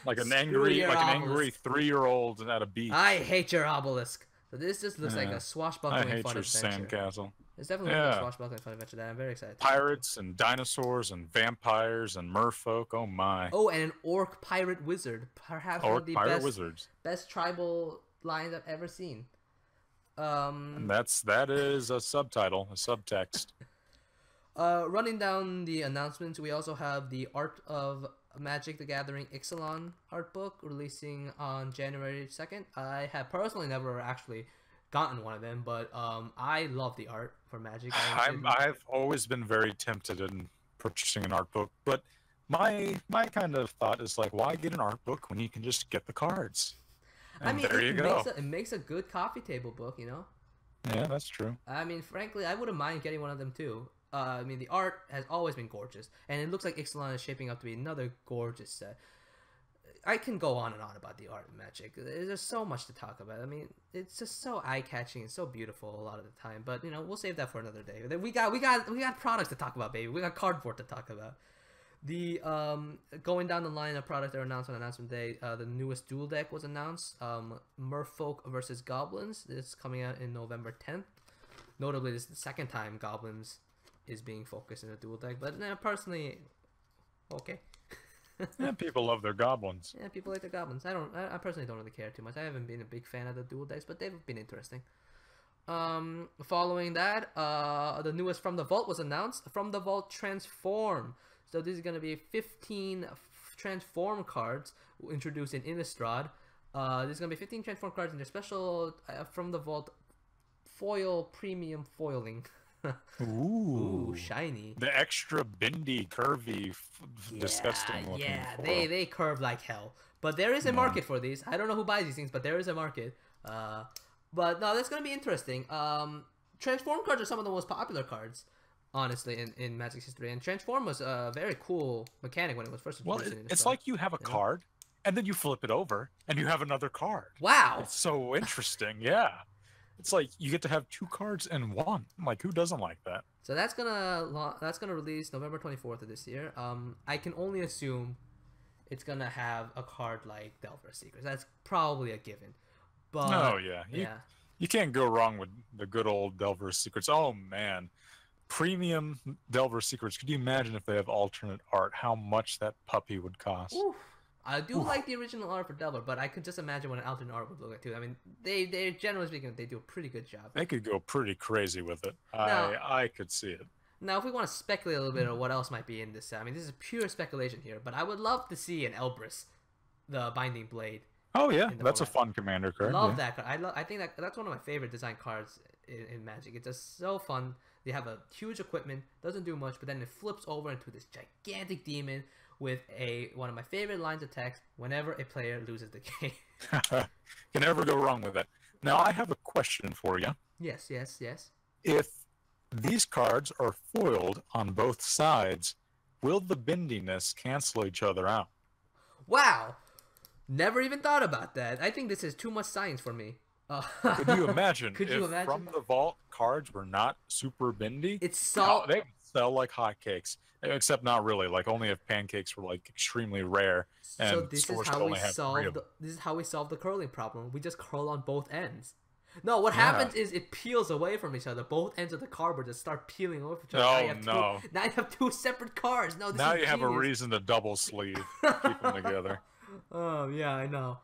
like an angry 3-year-old at a beach. I hate your obelisk. So this just looks like a swashbuckling fun adventure. Sandcastle. It's definitely a swashbuckling fun adventure that I'm very excited. Pirates and dinosaurs and vampires and merfolk. Oh my! Oh, and an orc pirate wizard. Perhaps one of the best tribal lines I've ever seen. And that is a subtitle, a subtext. Running down the announcements, we also have the Art of Magic the Gathering Ixalan art book releasing on January 2nd. I have personally never actually gotten one of them, but I love the art for Magic. I've always been very tempted in purchasing an art book, but my kind of thought is like, why get an art book when you can just get the cards? I And mean, there you go. it makes a good coffee table book, you know? Yeah, that's true. I mean, frankly, I wouldn't mind getting one of them too. I mean, the art has always been gorgeous, and it looks like Ixalan is shaping up to be another gorgeous set. I can go on and on about the art of Magic. There's so much to talk about. I mean, it's just so eye-catching and so beautiful a lot of the time. But you know, we'll save that for another day. We got products to talk about, baby. We got cardboard to talk about. The going down the line of products that are announced on announcement day, the newest duel deck was announced. Merfolk versus Goblins. This is coming out in November 10th. Notably, this is the second time Goblins is being focused in a duel deck. But personally, okay. Yeah, people love their goblins. Yeah, people like the goblins. I personally don't really care too much. I haven't been a big fan of the dual decks, but they've been interesting. Following that, the newest From the Vault was announced. From the Vault Transform. So this is going to be 15 Transform cards introduced in Innistrad. There's going to be 15 Transform cards in their special From the Vault foil premium foiling. Ooh. Ooh, shiny. The extra bendy, curvy, disgusting looking. Yeah, foil. they curve like hell. But there is a market for these. I don't know who buys these things, but there is a market. But no, that's gonna be interesting. Transform cards are some of the most popular cards, honestly, in Magic's history. And Transform was a very cool mechanic when it was first introduced. Well, it's like you have a card, and then you flip it over, and you have another card. Wow, it's so interesting. Yeah. It's like you get to have two cards in one. Like, who doesn't like that? So that's gonna release November 24th of this year. I can only assume it's gonna have a card like Delver's Secrets. That's probably a given. But oh yeah, you can't go wrong with the good old Delver's Secrets. Oh man, premium Delver's Secrets. Could you imagine if they have alternate art? How much that puppy would cost? Oof. I do like the original art for Delver, but I could just imagine what an alternate art would look like too. I mean, they generally speaking, they do a pretty good job. They could go pretty crazy with it. I could see it. Now, if we want to speculate a little bit on what else might be in this set, I mean, this is pure speculation here, but I would love to see an Elbrus, the Binding Blade. Oh yeah, that's a fun commander card. Love that card. I think that's one of my favorite design cards in Magic. It's just so fun. They have a huge equipment, doesn't do much, but then it flips over into this gigantic demon with one of my favorite lines of text whenever a player loses the game. Can never go wrong with that. Now, I have a question for you. Yes. If these cards are foiled on both sides, will the bendiness cancel each other out? Wow. Never even thought about that. I think this is too much science for me. Could you imagine if From the Vault cards were not super bendy? It's so... They sell like hotcakes. Except not really. Like, only if pancakes were like extremely rare, and so this stores is how could we only have solve this is how we solve the curling problem. We just curl on both ends. No, what happens is it peels away from each other. Both ends of the cardboard just start peeling away from each other. Oh, now you have two separate cards. No, now you have a reason to double sleeve, keep them together. Oh yeah, I know.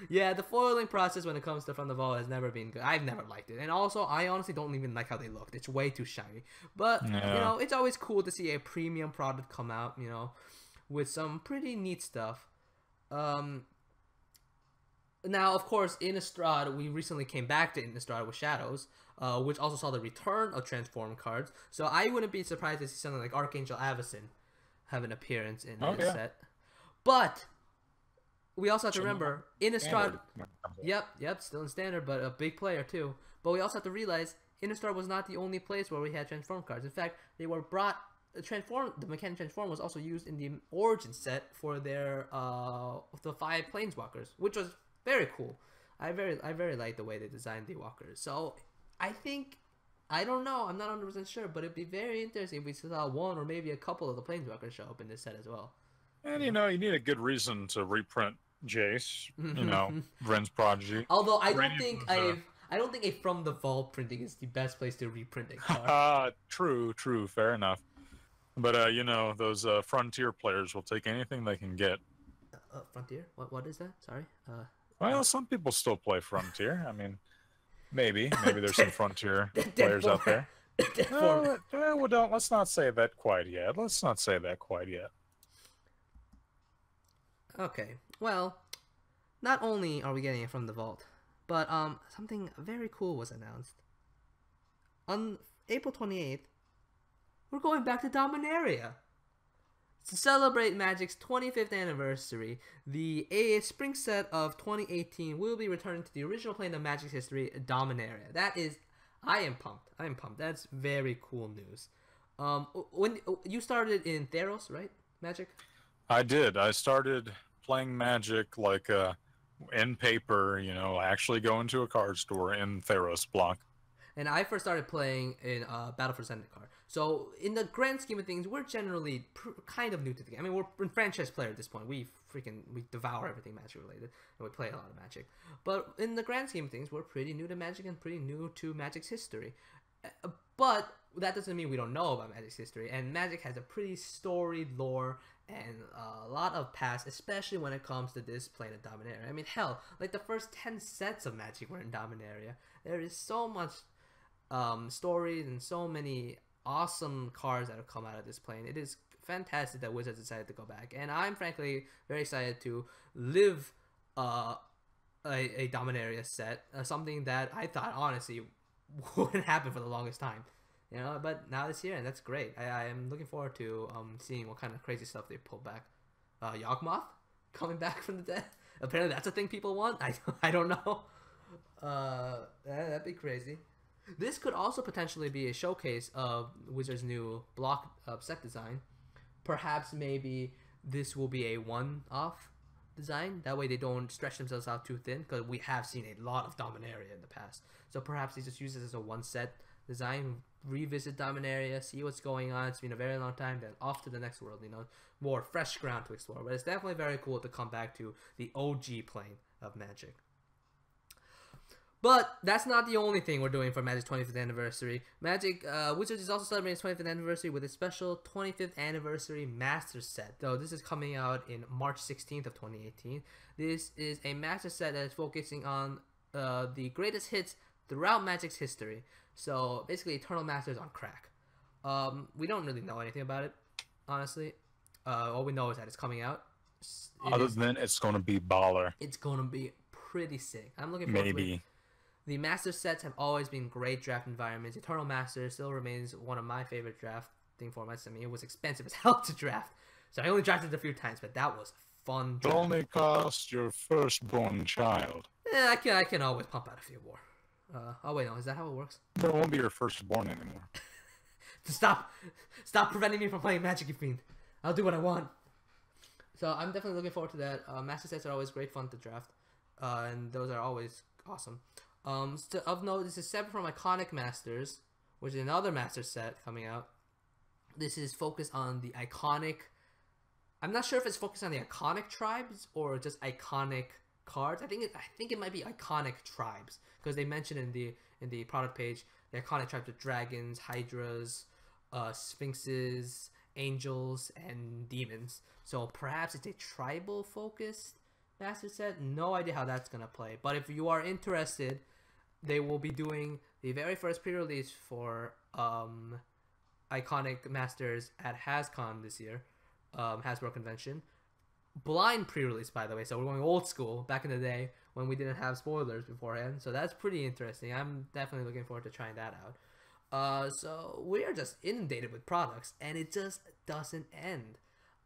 Yeah, the foiling process when it comes to From the Vault has never been good. I've never liked it, and also I honestly don't even like how they looked. It's way too shiny. But you know, it's always cool to see a premium product come out. You know, with some pretty neat stuff. Now, of course, Innistrad, we recently came back to Innistrad with Shadows, which also saw the return of Transform cards. So I wouldn't be surprised to see something like Archangel Avacyn have an appearance in this set. But we also have to remember, Innistrad... Yep, still in Standard, but a big player too. But we also have to realize, Innistrad was not the only place where we had Transform cards. In fact, they were brought... The mechanic Transform was also used in the Origin set for their the 5 Planeswalkers, which was very cool. I very like the way they designed the walkers. So I think, I don't know, I'm not 100% sure, but it'd be very interesting if we saw one or maybe a couple of the Planeswalkers show up in this set as well. And you know, you need a good reason to reprint Jace. You know, Vren's Prodigy. Although I don't think a From the Vault printing is the best place to reprint a card. True, fair enough. But you know, those Frontier players will take anything they can get. Frontier? What is that? Sorry. Well, some people still play Frontier. I mean, maybe there's some Frontier players out there. For Well, don't. Let's not say that quite yet. Let's not say that quite yet. okay, well, not only are we getting it from the vault, but something very cool was announced on April 28th. We're going back to Dominaria. To celebrate Magic's 25th anniversary, the A spring set of 2018 will be returning to the original plane of Magic's history, Dominaria. That is, I am pumped. I am pumped. That's very cool news. When you started in Theros, right? Magic. I did. I started playing Magic like in paper, actually going to a card store in Theros block. And I first started playing in Battle for Zendikar. So in the grand scheme of things, we're generally kind of new to the game. I mean, we're a franchise player at this point. We devour everything Magic related, and we play a lot of Magic. But in the grand scheme of things, we're pretty new to Magic and pretty new to Magic's history. But that doesn't mean we don't know about Magic's history. And Magic has a pretty storied lore and a lot of past, especially when it comes to this plane of Dominaria. I mean, hell, like the first 10 sets of Magic were in Dominaria. There is so much stories and so many awesome cards that have come out of this plane. It is fantastic that Wizards decided to go back, and I'm frankly very excited to live a Dominaria set, something that I thought honestly wouldn't happen for the longest time. But now it's here, and that's great. I am looking forward to seeing what kind of crazy stuff they pull back. Yawgmoth coming back from the dead. Apparently, that's a thing people want. I don't know. That'd be crazy. This could also potentially be a showcase of Wizards' new block set design. Perhaps maybe this will be a one-off design. That way they don't stretch themselves out too thin, because we have seen a lot of Dominaria in the past. So perhaps they just use this as a one-set design, revisit Dominaria, see what's going on. It's been a very long time, then off to the next world, more fresh ground to explore. But it's definitely very cool to come back to the OG plane of Magic. But that's not the only thing we're doing for Magic's 25th anniversary. Wizards is also celebrating its 25th anniversary with a special 25th anniversary master set. Though this is coming out in March 16th of 2018. This is a master set that is focusing on the greatest hits throughout Magic's history. So basically, Eternal Masters on crack. We don't really know anything about it, honestly. All we know is that it's coming out. Other than it's going to be baller. It's going to be pretty sick. I'm looking forward to it. The Master sets have always been great draft environments. Eternal Master still remains one of my favorite drafting formats. I mean, it was expensive as hell to draft, so I only drafted it a few times, but that was fun. It only cost your firstborn child. Yeah, I can always pump out a few more. Oh wait, no, is that how it works? There won't be your firstborn anymore. Stop preventing me from playing Magic, you fiend. I'll do what I want. So I'm definitely looking forward to that. Master sets are always great fun to draft, and those are always awesome. Of note, this is separate from Iconic Masters, which is another Master set coming out. This is focused on the iconic. I'm not sure if it's focused on the iconic tribes or just iconic cards. I think it might be iconic tribes, because they mentioned in the product page the iconic tribes of dragons, hydras, sphinxes, angels, and demons. So perhaps it's a tribal focused master set. No idea how that's gonna play. But if you are interested, they will be doing the very first pre-release for Iconic Masters at HasCon this year, Hasbro Convention. Blind pre-release, by the way, so we're going old school, back in the day when we didn't have spoilers beforehand. So that's pretty interesting. I'm definitely looking forward to trying that out. So we are just inundated with products, and it just doesn't end.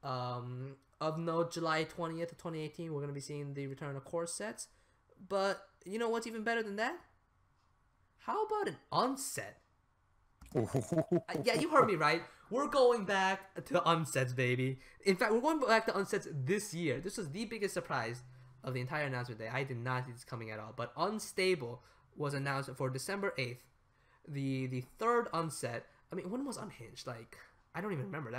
Of note, July 20th of 2018, we're going to be seeing the return of core sets. But you know what's even better than that? How about an unset? Yeah, you heard me right. We're going back to unsets, baby. In fact, we're going back to unsets this year. This was the biggest surprise of the entire announcement day. I did not see this coming at all. But Unstable was announced for December 8th. The third unset. I mean, when was Unhinged? Like, I don't even remember.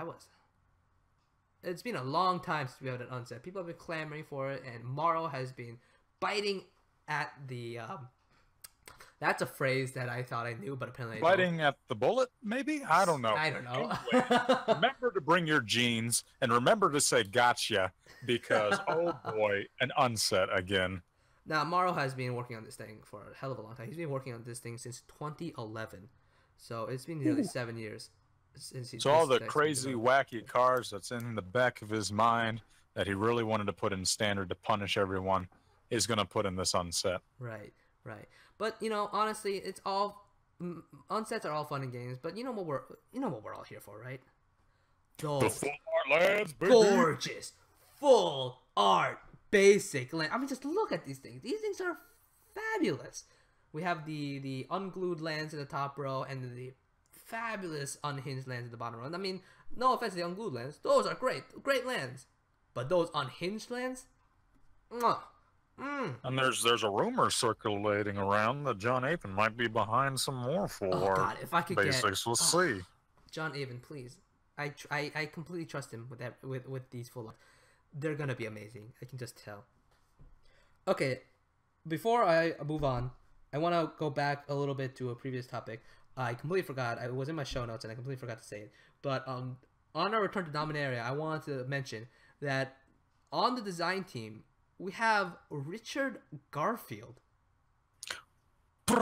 It's been a long time since we had an unset. People have been clamoring for it, and Morrow has been biting at the that's a phrase that I thought I knew, but apparently biting at the bullet, maybe? I don't know. I don't know. Anyway, remember to bring your jeans, and remember to say gotcha, because, oh boy, an unset again. Now, Morrow has been working on this thing for a hell of a long time. He's been working on this thing since 2011. So it's been nearly 7 years since So all the that's been crazy, developed. wacky cars that's in the back of his mind that he really wanted to put in standard to punish everyone is going to put in the sunset. Right, right. But honestly, it's all unsets are all fun and games. But you know what we're all here for, right? The Those full art lands, baby. gorgeous, full art, basic land. I mean, just look at these things. These things are fabulous. We have the unglued lands in the top row and the fabulous unhinged lands in the bottom row. I mean, no offense to the unglued lands. Those are great lands. But those unhinged lands, mwah. And there's a rumor circulating around that John Apin might be behind some more full Oh art God, if I could basics. We'll see. John Avon, please. I completely trust him with these full art. They're gonna be amazing. I can just tell. Okay, before I move on, I want to go back a little bit to a previous topic. I completely forgot. It was in my show notes, and I completely forgot to say it. But on our return to Dominaria, I wanted to mention that on the design team we have Richard Garfield. So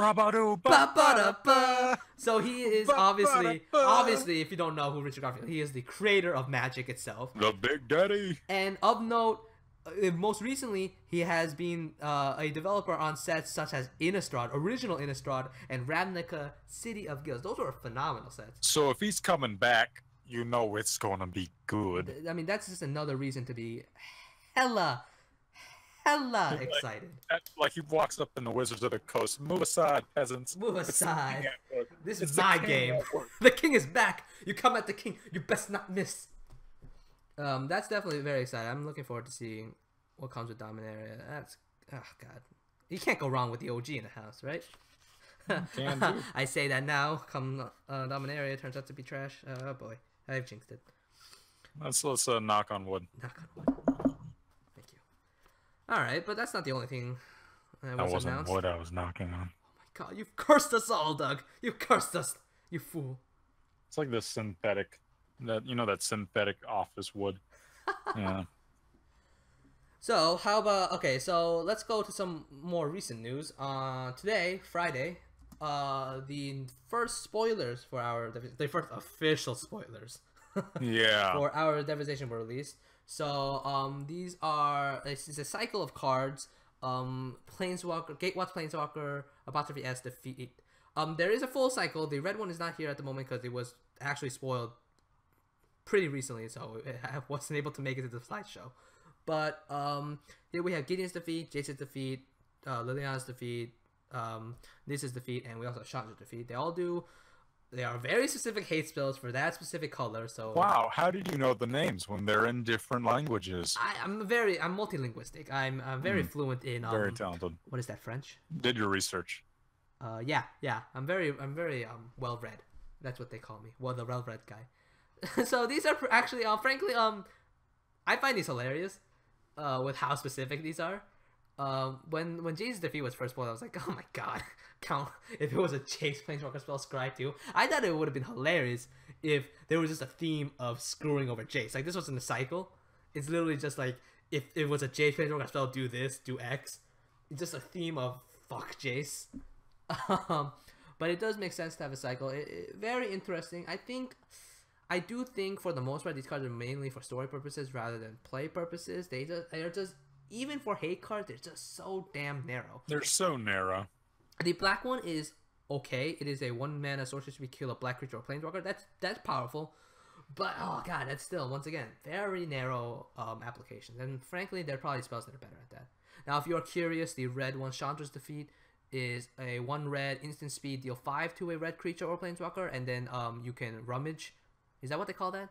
he is obviously, if you don't know who Richard Garfield, he is the creator of Magic itself, the Big Daddy. and of note, most recently he has been a developer on sets such as Innistrad, original Innistrad, and Ravnica City of Guilds. Those were phenomenal sets. So if he's coming back, you know it's gonna be good. I mean, that's just another reason to be hella excited. Like he walks up in the Wizards of the Coast. Move aside, peasants. Move It's the aside. king at work. This It's is the my king game. at work. The king is back. You come at the king. You best not miss. That's definitely very exciting. I'm looking forward to seeing what comes with Dominaria. That's God. You can't go wrong with the OG in the house, right? Can do. I say that now. Come Dominaria turns out to be trash. Oh boy, I've jinxed it. Let's knock on wood. Knock on wood. Thank you. All right, but that's not the only thing That was wasn't announced. wood I was knocking on. God, you've cursed us all, Doug. You cursed us, you fool. It's like the synthetic, that synthetic office wood. Yeah. So so let's go to some more recent news. Today, Friday, the first spoilers for the first official spoilers Yeah. for our Devastation were released. So this is a cycle of cards. Planeswalker, Gatewatch Planeswalker, Apostrophe S, defeat. There is a full cycle. The red one is not here at the moment because it was actually spoiled pretty recently, so I wasn't able to make it to the slideshow. But here we have Gideon's defeat, Jason's defeat, Liliana's defeat, Nissa's defeat, and we also have Chandra's defeat. They are very specific hate spells for that specific color. So Wow, how did you know the names when they're in different languages? I'm multilinguistic. I'm very fluent in Very talented. what is that, French? Did your research. Yeah. I'm very well read. That's what they call me. Well, the well read guy. So these are actually frankly I find these hilarious with how specific these are. When Jace's defeat was first spoiled, I was like, oh my god, count if it was a Jace Planeswalker spell Scry too. I thought it would have been hilarious if there was just a theme of screwing over Jace. Like this wasn't a cycle. It's literally just like if it was a Jace Planeswalker spell, do this, do X. It's just a theme of fuck Jace. But it does make sense to have a cycle. Very interesting. I do think for the most part these cards are mainly for story purposes rather than play purposes. They're just even for hate cards, they're just so damn narrow. They're so narrow. The black one is okay. It is a 1-mana sorcery to kill a black creature or planeswalker. That's powerful. But oh god, that's still once again very narrow applications. And frankly, there are probably spells that are better at that. Now, if you're curious, the red one, Chandra's defeat, is a 1 red instant speed, deal 5 to a red creature or planeswalker, and then you can rummage. Is that what they call that?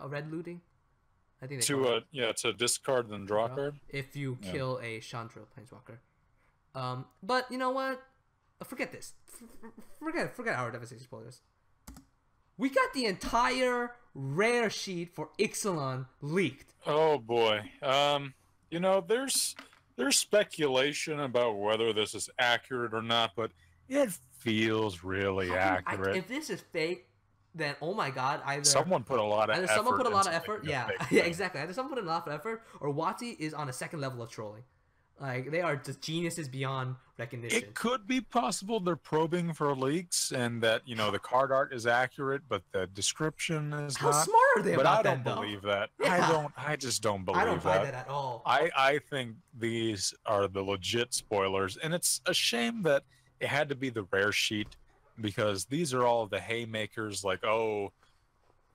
Red looting? I think they call it. To discard and draw a card. If you kill a Chandra planeswalker. But you know what? Forget this. Forget our Devastation spoilers. We got the entire rare sheet for Ixalan leaked. Oh boy. There's speculation about whether this is accurate or not, but it feels really accurate. If this is fake, then oh my god, someone put a lot of effort. Someone put a lot of effort. into Yeah, making it yeah, fake. exactly. Either someone put a lot of effort, or WotC is on a second level of trolling. Like they are just geniuses beyond recognition. It could be possible they're probing for leaks and that, the card art is accurate, but the description is How not. smart are they But I about don't that though? believe that. Yeah, I just don't I don't believe buy that. that at all. I think these are the legit spoilers, and it's a shame that it had to be the rare sheet because these are all the haymakers like, oh,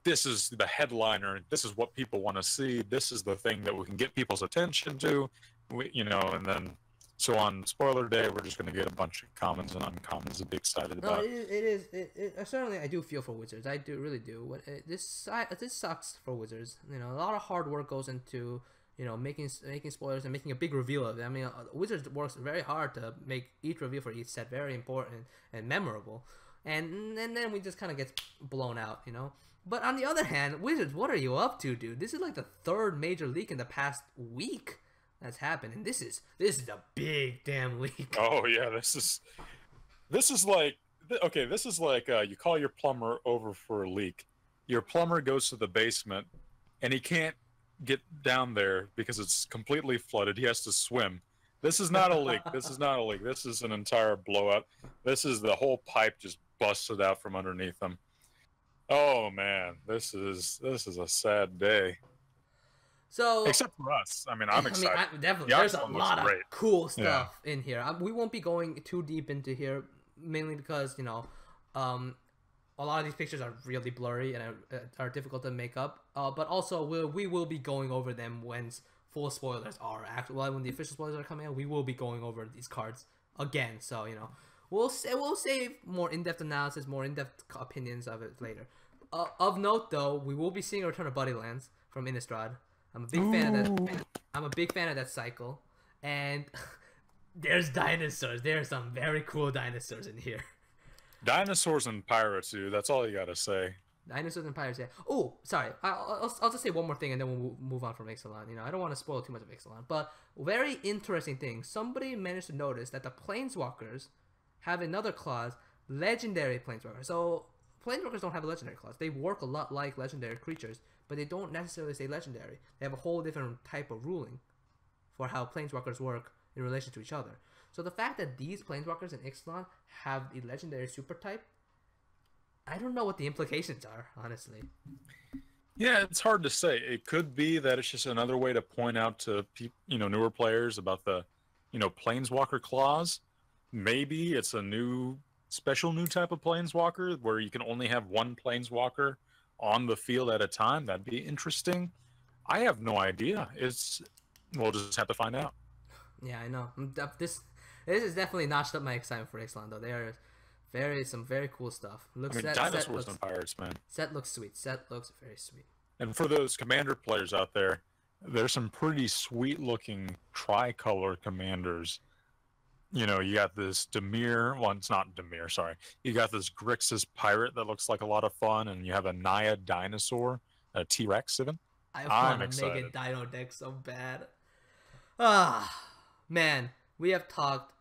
this is the headliner, this is what people want to see, this is the thing that we can get people's attention to, and then so on spoiler day we're just going to get a bunch of commons and uncommons to be excited No, about. certainly I do feel for Wizards. I do really do. This sucks for Wizards. A lot of hard work goes into making spoilers and making a big reveal of them. I mean, Wizards works very hard to make each reveal for each set very important and memorable, and then we just kind of get blown out. But on the other hand, Wizards, what are you up to, dude? This is like the third major leak in the past week that's happened, and this is a big damn leak. Oh yeah, this is like, okay, this is like you call your plumber over for a leak. Your plumber goes to the basement, and he can't get down there because it's completely flooded. He has to swim. This is not a leak. This is not a leak. This is an entire blowout. This is the whole pipe just busted out from underneath them. Oh man, this is a sad day. So, except for us. I mean, I'm excited. Definitely. There's a lot of cool stuff in here. We won't be going too deep into here, mainly because a lot of these pictures are really blurry and are difficult to make up. But also, we will be going over them when full spoilers are actually. Well, when the official spoilers are coming out, we will be going over these cards again. So we'll save more in-depth analysis, more in-depth opinions of it later. Of note, though, we will be seeing a return of Buddylands from Innistrad. I'm a big fan of that. I'm a big fan of that cycle, and there's dinosaurs. There are some very cool dinosaurs in here. Dinosaurs and pirates, dude. That's all you gotta say. Dinosaurs and pirates. Yeah. Oh, sorry. I'll just say one more thing, and then we'll move on from Ixalan. I don't want to spoil too much of Ixalan, but very interesting thing. Somebody managed to notice that the Planeswalkers have another clause, Legendary Planeswalker. So Planeswalkers don't have a legendary clause. They work a lot like legendary creatures, but they don't necessarily say legendary. They have a whole different type of ruling for how Planeswalkers work in relation to each other. So the fact that these Planeswalkers in Ixalan have the legendary super type, I don't know what the implications are, honestly. Yeah, it's hard to say. It could be that it's just another way to point out to newer players about the Planeswalker clause. Maybe it's a special new type of Planeswalker where you can only have one Planeswalker on the field at a time. That'd be interesting. I have no idea. We'll just have to find out. Yeah, I know. This is definitely notched up my excitement for Ixalan, though. There are some very cool stuff. Dinosaurs and pirates, man. Set looks sweet. Set looks very sweet. And for those commander players out there, there's some pretty sweet looking tricolor commanders. You got this Dimir. Well, it's not Dimir, sorry. You got this Grixis pirate that looks like a lot of fun, and you have a Naya dinosaur, a T-Rex even. I'm excited. Make a dino deck so bad. Man, we have talked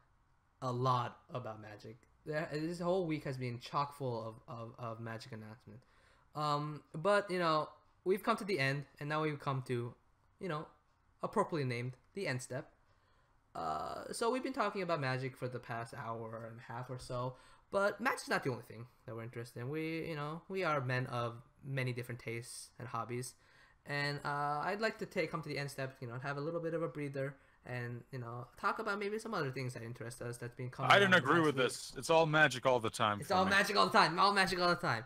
a lot about Magic. This whole week has been chock full of Magic announcements. But we've come to the end, and now we've come to, appropriately named the end step. So we've been talking about Magic for the past hour and a half or so, but Magic's not the only thing that we're interested in. We are men of many different tastes and hobbies, and I'd like to come to the end step, have a little bit of a breather, and talk about maybe some other things that interest us that's been coming. I don't agree with this. It's all Magic all the time. It's all Magic all the time. All Magic all the time.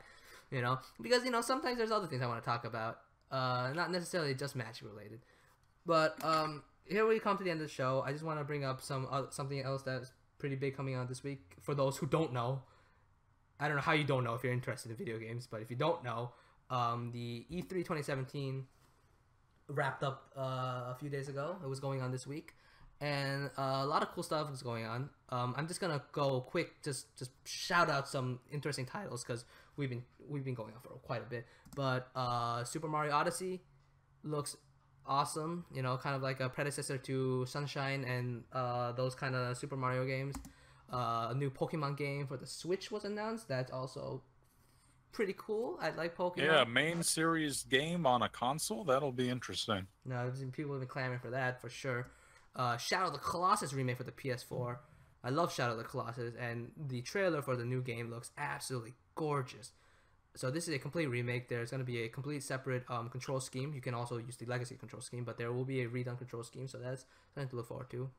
Because sometimes there's other things I want to talk about, not necessarily just Magic related, but here we come to the end of the show. I just want to bring up something else that's pretty big coming out this week. For those who don't know, I don't know how you don't know if you're interested in video games, but if you don't know, the E3 2017 wrapped up a few days ago. It was going on this week, and a lot of cool stuff is going on. I'm just gonna go quick, just shout out some interesting titles because we've been going on for quite a bit. But Super Mario Odyssey looks awesome, kind of like a predecessor to Sunshine and those kind of Super Mario games. A new Pokemon game for the Switch was announced. That's also pretty cool. I like Pokemon. Yeah, main series game on a console. That'll be interesting. No, people have been clamoring for that for sure. Shadow of the Colossus remake for the PS4. I love Shadow of the Colossus, and the trailer for the new game looks absolutely gorgeous. So this is a complete remake. There's going to be a complete separate control scheme. You can also use the legacy control scheme, but there will be a redone control scheme, so that's something to look forward to.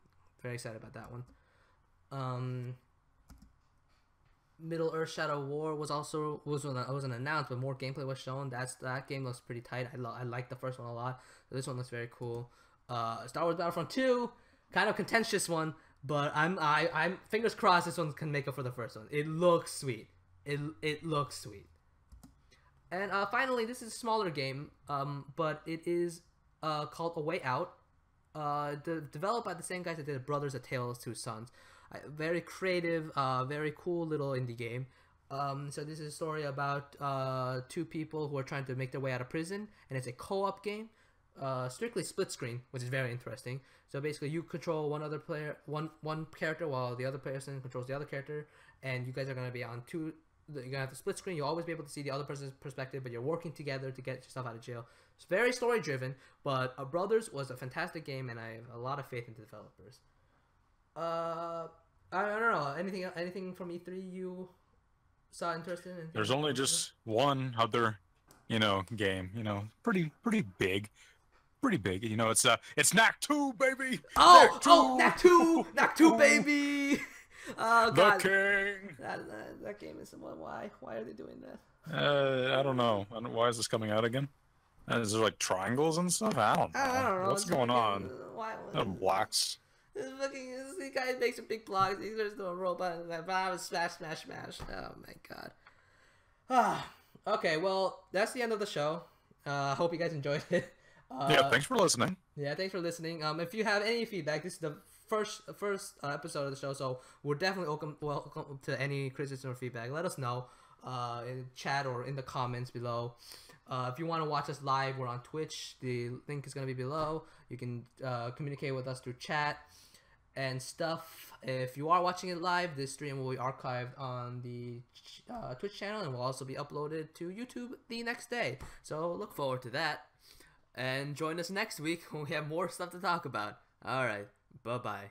Very excited about that one. Middle Earth Shadow War wasn't announced, but more gameplay was shown. That game looks pretty tight. I like the first one a lot. So this one looks very cool. Star Wars Battlefront 2, kind of contentious one, but I'm fingers crossed this one can make up for the first one. It looks sweet. It looks sweet. And finally, this is a smaller game, but it is called A Way Out. Developed by the same guys that did Brothers: A Tale of Two Sons. Very creative, very cool little indie game. So this is a story about two people who are trying to make their way out of prison, and it's a co-op game, strictly split screen, which is very interesting. So basically, you control one character, while the other person controls the other character, and you guys are gonna be on two. You're gonna have to split screen. You'll always be able to see the other person's perspective, but you're working together to get yourself out of jail. It's very story driven, but Brothers was a fantastic game, and I have a lot of faith in the developers. I don't know. Anything from E3 you saw interesting? There's only just one other, game. Pretty big. Pretty big. It's Knack 2, baby. Knack 2, baby. Oh God, the king. That game is why are they doing that? I don't know. Why is this coming out again? Is there like triangles and stuff? I don't know. What's going on? Why? Blocks. This guy makes a big block. He's just a robot. Smash. Oh my God. Okay, well, that's the end of the show. Hope you guys enjoyed it. Yeah, thanks for listening. Yeah, thanks for listening. If you have any feedback, this is the first episode of the show, so we're definitely welcome to any criticism or feedback. Let us know in chat or in the comments below. If you want to watch us live, we're on Twitch. The link is going to be below. You can communicate with us through chat and stuff. If you are watching it live, this stream will be archived on the Twitch channel and will also be uploaded to YouTube the next day. So look forward to that. And join us next week when we have more stuff to talk about. Alright, bye-bye.